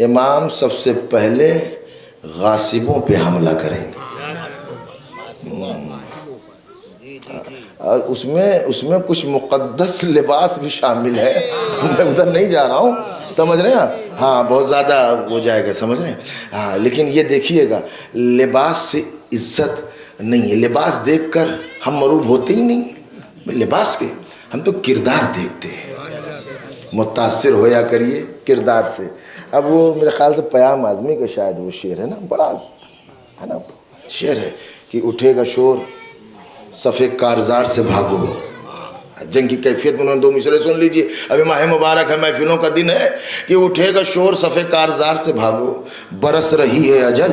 Speaker 1: امام سب سے پہلے غاصبوں پہ حملہ کریں گے، اور اس میں کچھ مقدس لباس بھی شامل ہے. میں ادھر نہیں جا رہا ہوں، سمجھ رہے ہیں آپ؟ ہاں بہت زیادہ ہو جائے گا، سمجھ رہے ہیں؟ ہاں لیکن یہ دیکھیے گا لباس سے عزت نہیں ہے. لباس دیکھ کر ہم مروب ہوتے ہی نہیں لباس کے، ہم تو کردار دیکھتے ہیں. متاثر ہویا کریے کردار سے. اب وہ میرے خیال سے پیام اعظمی کا شاید وہ شعر ہے نا، بڑا ہے نا شعر ہے کہ اٹھے گا شور صف کارزار سے بھاگو. جنگ کی کیفیت میں انہوں نے دو مصرے سن لیجئے. ابھی ماہ مبارک ہے، محفلوں کا دن ہے کہ اٹھے گا شور صف کارزار سے بھاگو، برس رہی ہے اجل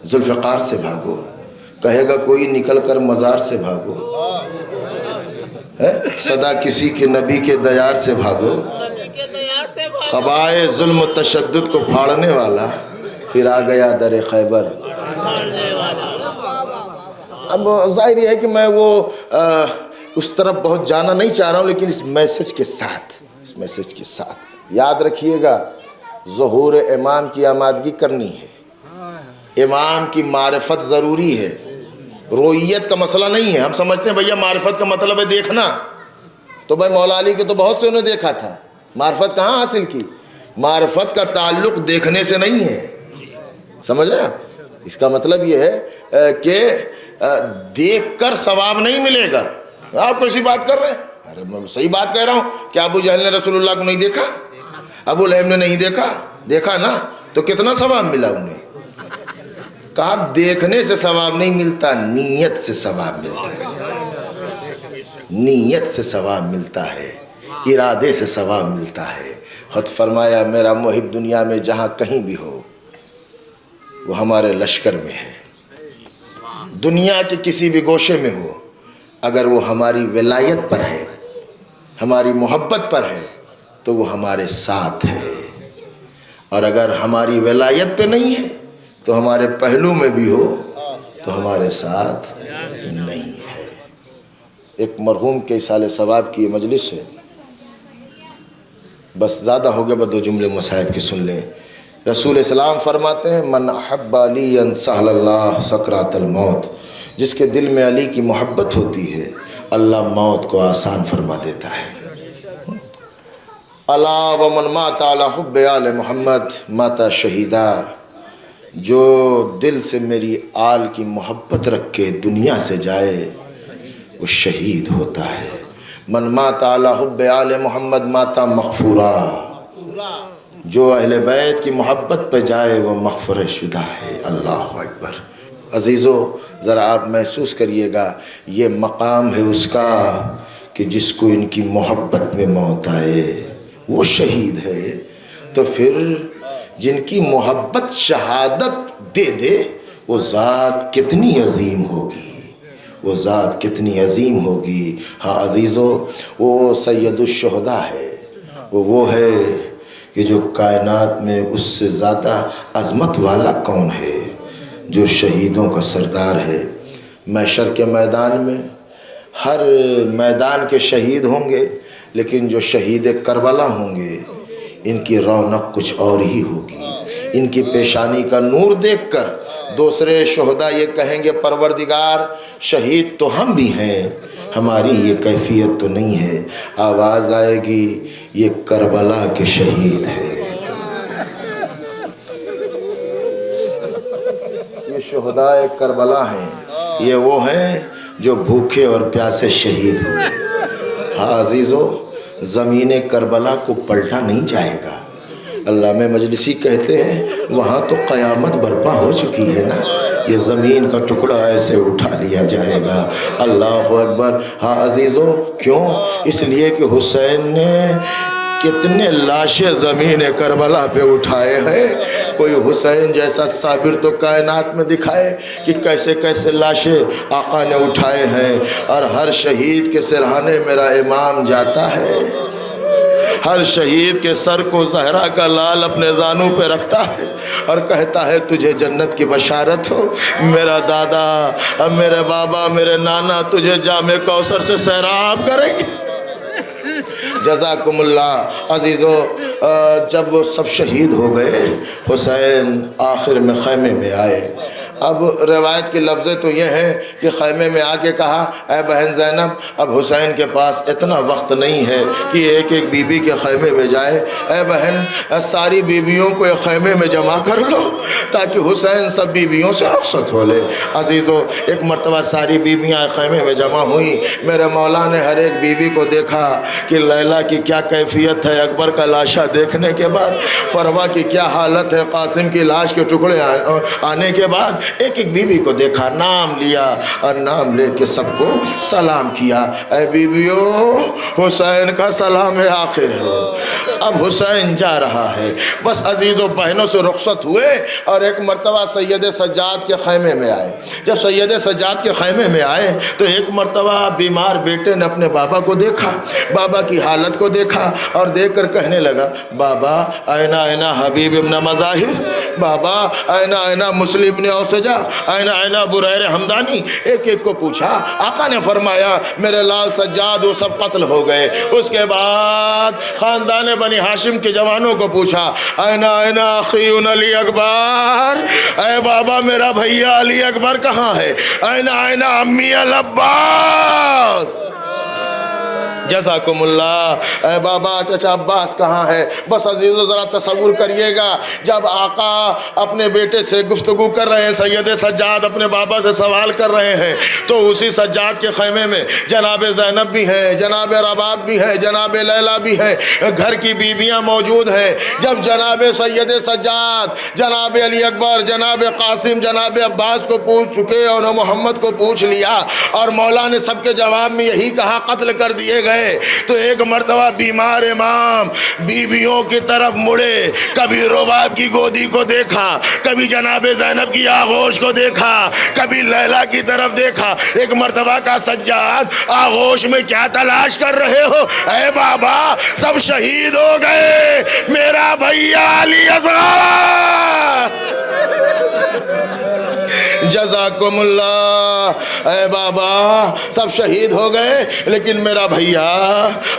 Speaker 1: ذوالفقار سے بھاگو، کہے گا کوئی نکل کر مزار سے بھاگو، صدا کسی کے نبی کے دیار سے بھاگو، قبائے ظلم و تشدد کو پھاڑنے والا پھر آ گیا در خیبر. اب ظاہر یہ ہے کہ میں وہ اس طرف بہت جانا نہیں چاہ رہا ہوں، لیکن اس میسج کے ساتھ یاد رکھیے گا ظہور امام کی آمادگی کرنی ہے. امام کی معرفت ضروری ہے. رویت کا مسئلہ نہیں ہے. ہم سمجھتے ہیں بھیا معرفت کا مطلب ہے دیکھنا، تو بھائی مولا علی کے تو بہت سے انہوں نے دیکھا تھا. معرفت کہاں حاصل کی؟ معرفت کا تعلق دیکھنے سے نہیں ہے. سمجھ رہے ہیں آپ؟ اس کا مطلب یہ ہے کہ دیکھ کر ثواب نہیں ملے گا. آپ کیسی بات کر رہے ہیں؟ ارے میں صحیح بات کہہ رہا ہوں. کیا ابو جہل نے رسول اللہ کو نہیں دیکھا؟ ابو لہب نے نہیں دیکھا؟ دیکھا نا، تو کتنا ثواب ملا انہیں؟ کہا دیکھنے سے ثواب نہیں ملتا، نیت سے ثواب ملتا ہے. نیت سے ثواب ملتا ہے، ارادے سے ثواب ملتا ہے. خود فرمایا میرا محب دنیا میں جہاں کہیں بھی ہو وہ ہمارے لشکر میں ہے. دنیا کے کسی بھی گوشے میں ہو، اگر وہ ہماری ولایت پر ہے، ہماری محبت پر ہے، تو وہ ہمارے ساتھ ہے. اور اگر ہماری ولایت پہ نہیں ہے تو ہمارے پہلو میں بھی ہو تو ہمارے ساتھ نہیں ہے. ایک مرحوم کے اصالِ ثواب کی یہ مجلس ہے، بس زیادہ ہو گیا، بس دو جملے مصائب کی سن لیں. رسول اسلام فرماتے ہیں من احب علی سہل اللہ سکرات الموت. جس کے دل میں علی کی محبت ہوتی ہے اللہ موت کو آسان فرما دیتا ہے. الا ومن مات علی حب آل محمد مات شہیدا. جو دل سے میری آل کی محبت رکھ کے دنیا سے جائے وہ شہید ہوتا ہے. من مات علی حب آل محمد مات مغفورا. جو اہل بیت کی محبت پہ جائے وہ مغفرہ شدہ ہے. اللہ اکبر. عزیزو ذرا آپ محسوس کریے گا یہ مقام ہے اس کا کہ جس کو ان کی محبت میں موت آئے وہ شہید ہے. تو پھر جن کی محبت شہادت دے دے وہ ذات کتنی عظیم ہوگی، وہ ذات کتنی عظیم ہوگی. ہاں عزیزو وہ سید الشہداء ہے، وہ ہے کہ جو کائنات میں اس سے زیادہ عظمت والا کون ہے؟ جو شہیدوں کا سردار ہے. محشر کے میدان میں ہر میدان کے شہید ہوں گے، لیکن جو شہید کربلا ہوں گے ان کی رونق کچھ اور ہی ہوگی. ان کی پیشانی کا نور دیکھ کر دوسرے شہداء یہ کہیں گے پروردگار شہید تو ہم بھی ہیں، ہماری یہ کیفیت تو نہیں ہے، آواز آئے گی یہ کربلا کے شہید ہے، یہ شہدائے کربلا ہیں، یہ وہ ہیں جو بھوکے اور پیاسے شہید ہوئے۔ ہاں عزیزو، زمین کربلا کو پلٹا نہیں جائے گا۔ علامہ مجلسی کہتے ہیں وہاں تو قیامت برپا ہو چکی ہے نا، یہ زمین کا ٹکڑا ایسے اٹھا لیا جائے گا۔ اللہ اکبر۔ ہاں عزیزو، کیوں؟ اس لیے کہ حسین نے کتنے لاشیں زمین کربلا پہ اٹھائے ہیں، کوئی حسین جیسا صابر تو کائنات میں دکھائے کہ کیسے کیسے لاشیں آقا نے اٹھائے ہیں۔ اور ہر شہید کے سرہانے میرا امام جاتا ہے، ہر شہید کے سر کو زہرا کا لال اپنے زانوں پہ رکھتا ہے اور کہتا ہے تجھے جنت کی بشارت ہو، میرا دادا، میرے بابا، میرے نانا تجھے جام کوثر سے سیراب کریں گے۔ جزاکم اللہ۔ عزیزو، جب وہ سب شہید ہو گئے، حسین آخر میں خیمے میں آئے۔ اب روایت کی لفظیں تو یہ ہیں کہ خیمے میں آ کے کہا اے بہن زینب، اب حسین کے پاس اتنا وقت نہیں ہے کہ ایک ایک بی بی کے خیمے میں جائے، اے بہن ساری بیویوں کو ایک خیمے میں جمع کر لو تاکہ حسین سب بیویوں سے رخصت ہو لے۔ عزیزو، ایک مرتبہ ساری بیویاں خیمے میں جمع ہوئیں، میرے مولا نے ہر ایک بیوی کو دیکھا کہ لیلا کی کیا کیفیت ہے اکبر کا لاشا دیکھنے کے بعد، فروا کی کیا حالت ہے قاسم کی لاش کے ٹکڑے آنے کے بعد۔ ایک ایک بیوی کو دیکھا، نام لیا اور نام لے کے سب کو سلام کیا، اے بیویوں حسین کا سلام آخر ہے، اب حسین جا رہا ہے۔ بس عزیزو، بہنوں سے رخصت ہوئے اور ایک مرتبہ سید سجاد کے خیمے میں آئے۔ جب سید سجاد کے خیمے میں آئے تو ایک مرتبہ بیمار بیٹے نے اپنے بابا کو دیکھا، بابا کی حالت کو دیکھا اور دیکھ کر کہنے لگا بابا اینا اینا حبیب ابن مظاہر، بابا اینا اینا مسلم ابن اوسجہ، اینا اینا بریر حمدانی۔ ایک ایک کو پوچھا، آقا نے فرمایا میرے لال سجاد وہ سب قتل ہو گئے۔ اس کے بعد خاندان بنی ہاشم کے جوانوں کو پوچھا، اینا اینا اخی علی اکبر، اے بابا میرا بھیا علی اکبر کہاں ہے؟ اینا اینا امی العباس، جزاکم اللہ، اے بابا چچا عباس کہاں ہے؟ بس عزیزو ذرا تصور کریے گا، جب آقا اپنے بیٹے سے گفتگو کر رہے ہیں، سید سجاد اپنے بابا سے سوال کر رہے ہیں، تو اسی سجاد کے خیمے میں جناب زینب بھی ہے، جناب رباب بھی ہے، جناب لیلا بھی ہے، گھر کی بیویاں موجود ہیں۔ جب جناب سید سجاد جناب علی اکبر، جناب قاسم، جناب عباس کو پوچھ چکے اور محمد کو پوچھ لیا اور مولا نے سب کے جواب میں یہی کہا قتل کر دیے گئے، تو ایک مرتبہ بیمار امام بیویوں کی طرف مڑے، کبھی رباب کی گودی کو دیکھا، کبھی جناب زینب کی آغوش کو دیکھا، کبھی لیلا کی طرف دیکھا۔ ایک مرتبہ کا سجاد آغوش میں کیا تلاش کر رہے ہو؟ اے بابا سب شہید ہو گئے، میرا بھیا علی اصغر، جزاکم اللہ، اے بابا سب شہید ہو گئے لیکن میرا بھیا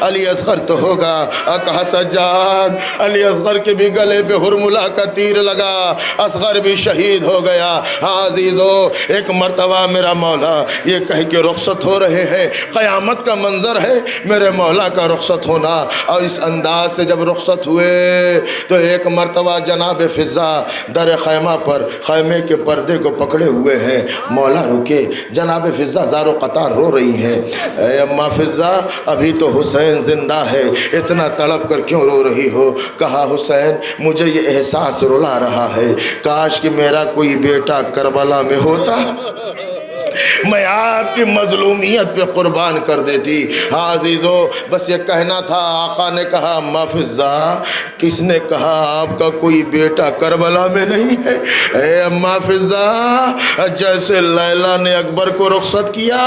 Speaker 1: علی اصغر تو ہوگا۔ کہا سجاد علی اصغر کے بھی گلے پہ ہرملہ کا تیر لگا، اصغر بھی شہید ہو گیا۔ ہاں عزیزو، ایک مرتبہ میرا مولا یہ کہہ کے رخصت ہو رہے ہیں، قیامت کا منظر ہے میرے مولا کا رخصت ہونا، اور اس انداز سے جب رخصت ہوئے تو ایک مرتبہ جناب فضا در خیمہ پر خیمے کے پردے کو پکڑے ہوئے ہیں، مولا رکے، جناب فضا زار و قطار رو رہی ہیں، اے اماں فضا ابھی تو حسین زندہ ہے، اتنا تڑپ کر کیوں رو رہی ہو؟ کہا حسین مجھے یہ احساس رلا رہا ہے، کاش کہ میرا کوئی بیٹا کربلا میں ہوتا، میں آپ کی مظلومیت پہ قربان کر دیتی۔ ہاں عزیزو، بس یہ کہنا تھا۔ آقا نے کہا اماں فضا کس نے کہا آپ کا کوئی بیٹا کربلا میں نہیں ہے؟ اے اماں فضا جیسے لیلا نے اکبر کو رخصت کیا،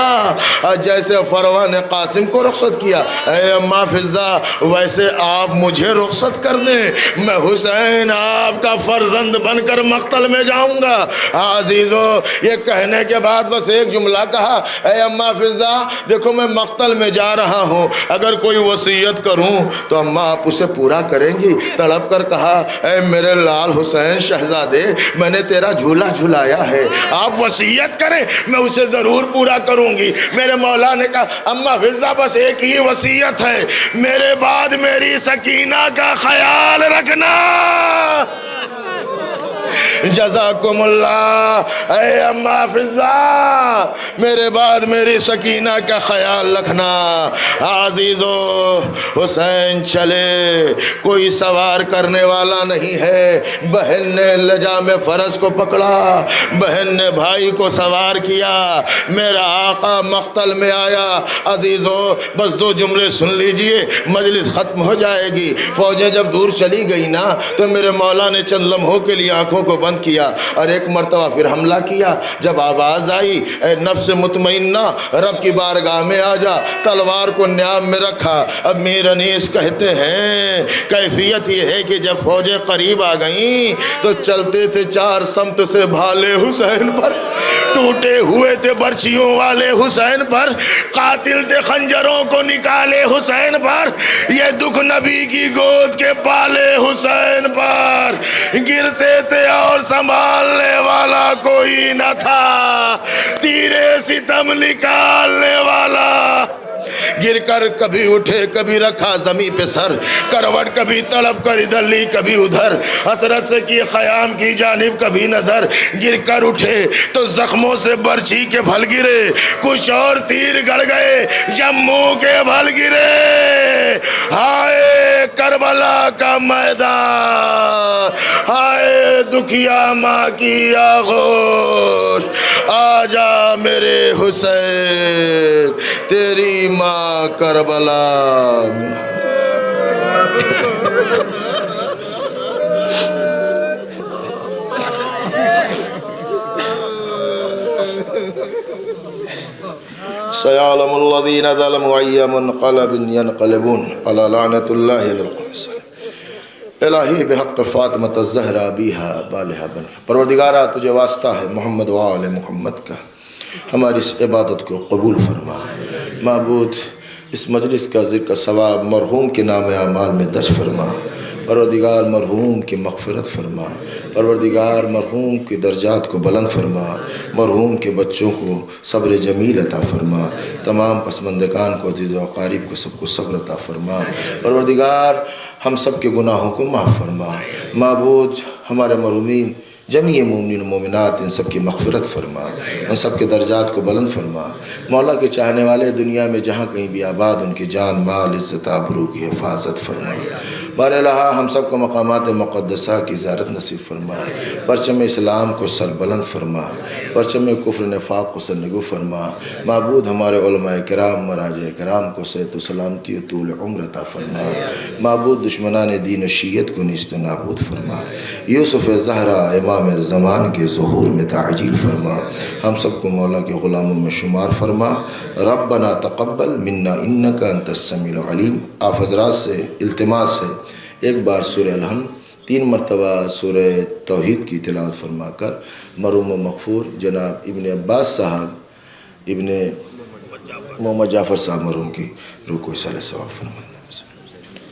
Speaker 1: جیسے فروا نے قاسم کو رخصت کیا، اے اماں فضا ویسے آپ مجھے رخصت کر دیں، میں حسین آپ کا فرزند بن کر مقتل میں جاؤں گا۔ ہاں عزیزو، یہ کہنے کے بعد بس ایک جملہ بلا کہا اے اماں فضا دیکھو میں مقتل میں جا رہا ہوں، اگر کوئی وصیت کروں تو اماں آپ اسے پورا کریں گی؟ تڑپ کر کہا اے میرے لال حسین شہزادے میں نے تیرا جھولا جھولایا ہے، آپ وصیت کریں میں اسے ضرور پورا کروں گی۔ میرے مولا نے کہا اماں فضا بس ایک ہی وصیت ہے، میرے بعد میری سکینہ کا خیال رکھنا۔ جزاکم اللہ، اے اماں فضا میرے بعد میری سکینہ کا خیال رکھنا۔ عزیزو حسین چلے، کوئی سوار کرنے والا نہیں ہے، بہن نے لجام فرس کو پکڑا، بہن نے بھائی کو سوار کیا، میرا آقا مقتل میں آیا۔ عزیزو بس دو جملے سن لیجئے مجلس ختم ہو جائے گی۔ فوجیں جب دور چلی گئی نا تو میرے مولا نے چند لمحوں کے لیے آنکھوں کو بند کیا اور ایک مرتبہ پھر حملہ کیا۔ جب آواز آئی اے نفس مطمئنہ رب کی بارگاہ میں آ جا، تلوار کو نیام میں رکھا۔ اب میر انیس کہتے ہیں کیفیت یہ ہے کہ جب فوجیں قریب آ گئیں تو چلتے تھے چار سمت سے بھالے حسین پر، ٹوٹے ہوئے تھے برچھیوں والے حسین پر، قاتل تھے خنجروں کو نکالے حسین پر، یہ دکھ نبی کی گود کے پالے حسین پر، گرتے تھے اور سنبھالنے والا کوئی نہ تھا، تیرے ستم نکالنے والا۔ گر کر کبھی اٹھے کبھی رکھا زمین پہ سر، کروٹ کبھی تڑپ کر ادھر لی کبھی ادھر، حسرت سے کی خیام کی جانب کبھی نظر، گر کر اٹھے تو زخموں سے برچھی کے پھل گرے، کچھ اور تیر گڑ گئے جموں کے پھل گرے۔ ہائے کربلا کا میدان، ہائے دکھیا ماں کی آغوش، آجا میرے حسین تیری ماں کربلا میں۔ سيعلم الذين ظلموا أي منقلب ينقلبون على لعنة الله للقرص۔ الہی بحق فاطمۃ الزہرا بیہا بالہا بنی، پروردگارہ تجھے واسطہ ہے محمد و آل محمد کا، ہماری اس عبادت کو قبول فرما۔ معبود اس مجلس کا ذکر ثواب مرحوم کے نام اعمال میں درج فرما، پروردگار مرحوم کی مغفرت فرما، پروردگار مرحوم کی درجات کو بلند فرما، مرحوم کے بچوں کو صبر جمیل عطا فرما، تمام پسماندگان کو عزیز و اقارب کو سب کو صبر عطا فرما، پروردگار ہم سب کے گناہوں کو معاف فرما۔ معبود ہمارے مرحومین جمیع مومنین و مومنات ان سب کی مغفرت فرما، ان سب کے درجات کو بلند فرما۔ مولا کے چاہنے والے دنیا میں جہاں کہیں بھی آباد ان کی جان مال عزت آبرو کی حفاظت فرما۔ بار الہا ہم سب کو مقامات مقدسہ کی زیارت نصیب فرما، پرچم اسلام کو سر بلند فرما، پرچم کفر نفاق کو سر نگو فرما۔ معبود ہمارے علماء کرام مراجع کرام کو صحت و سلامتی و طول عمر عطا فرما۔ معبود دشمنان دین و شیعت کو نیست و نابود فرما۔ یوسف زہرا امام زمان کے ظہور میں تعجیل فرما، ہم سب کو مولا کے غلاموں میں شمار فرما۔ ربنا تقبل منا انکا انت السمیع العلیم۔ آپ حضرات سے التماس ہے ایک بار سورہ الحمد 3 مرتبہ سورہ توحید کی تلاوت فرما کر مرحوم و مغفور جناب ابن عباس صاحب ابن محمد جعفر صاحب مرحوم کی روح کو اصالہ ثواب فرمائیں۔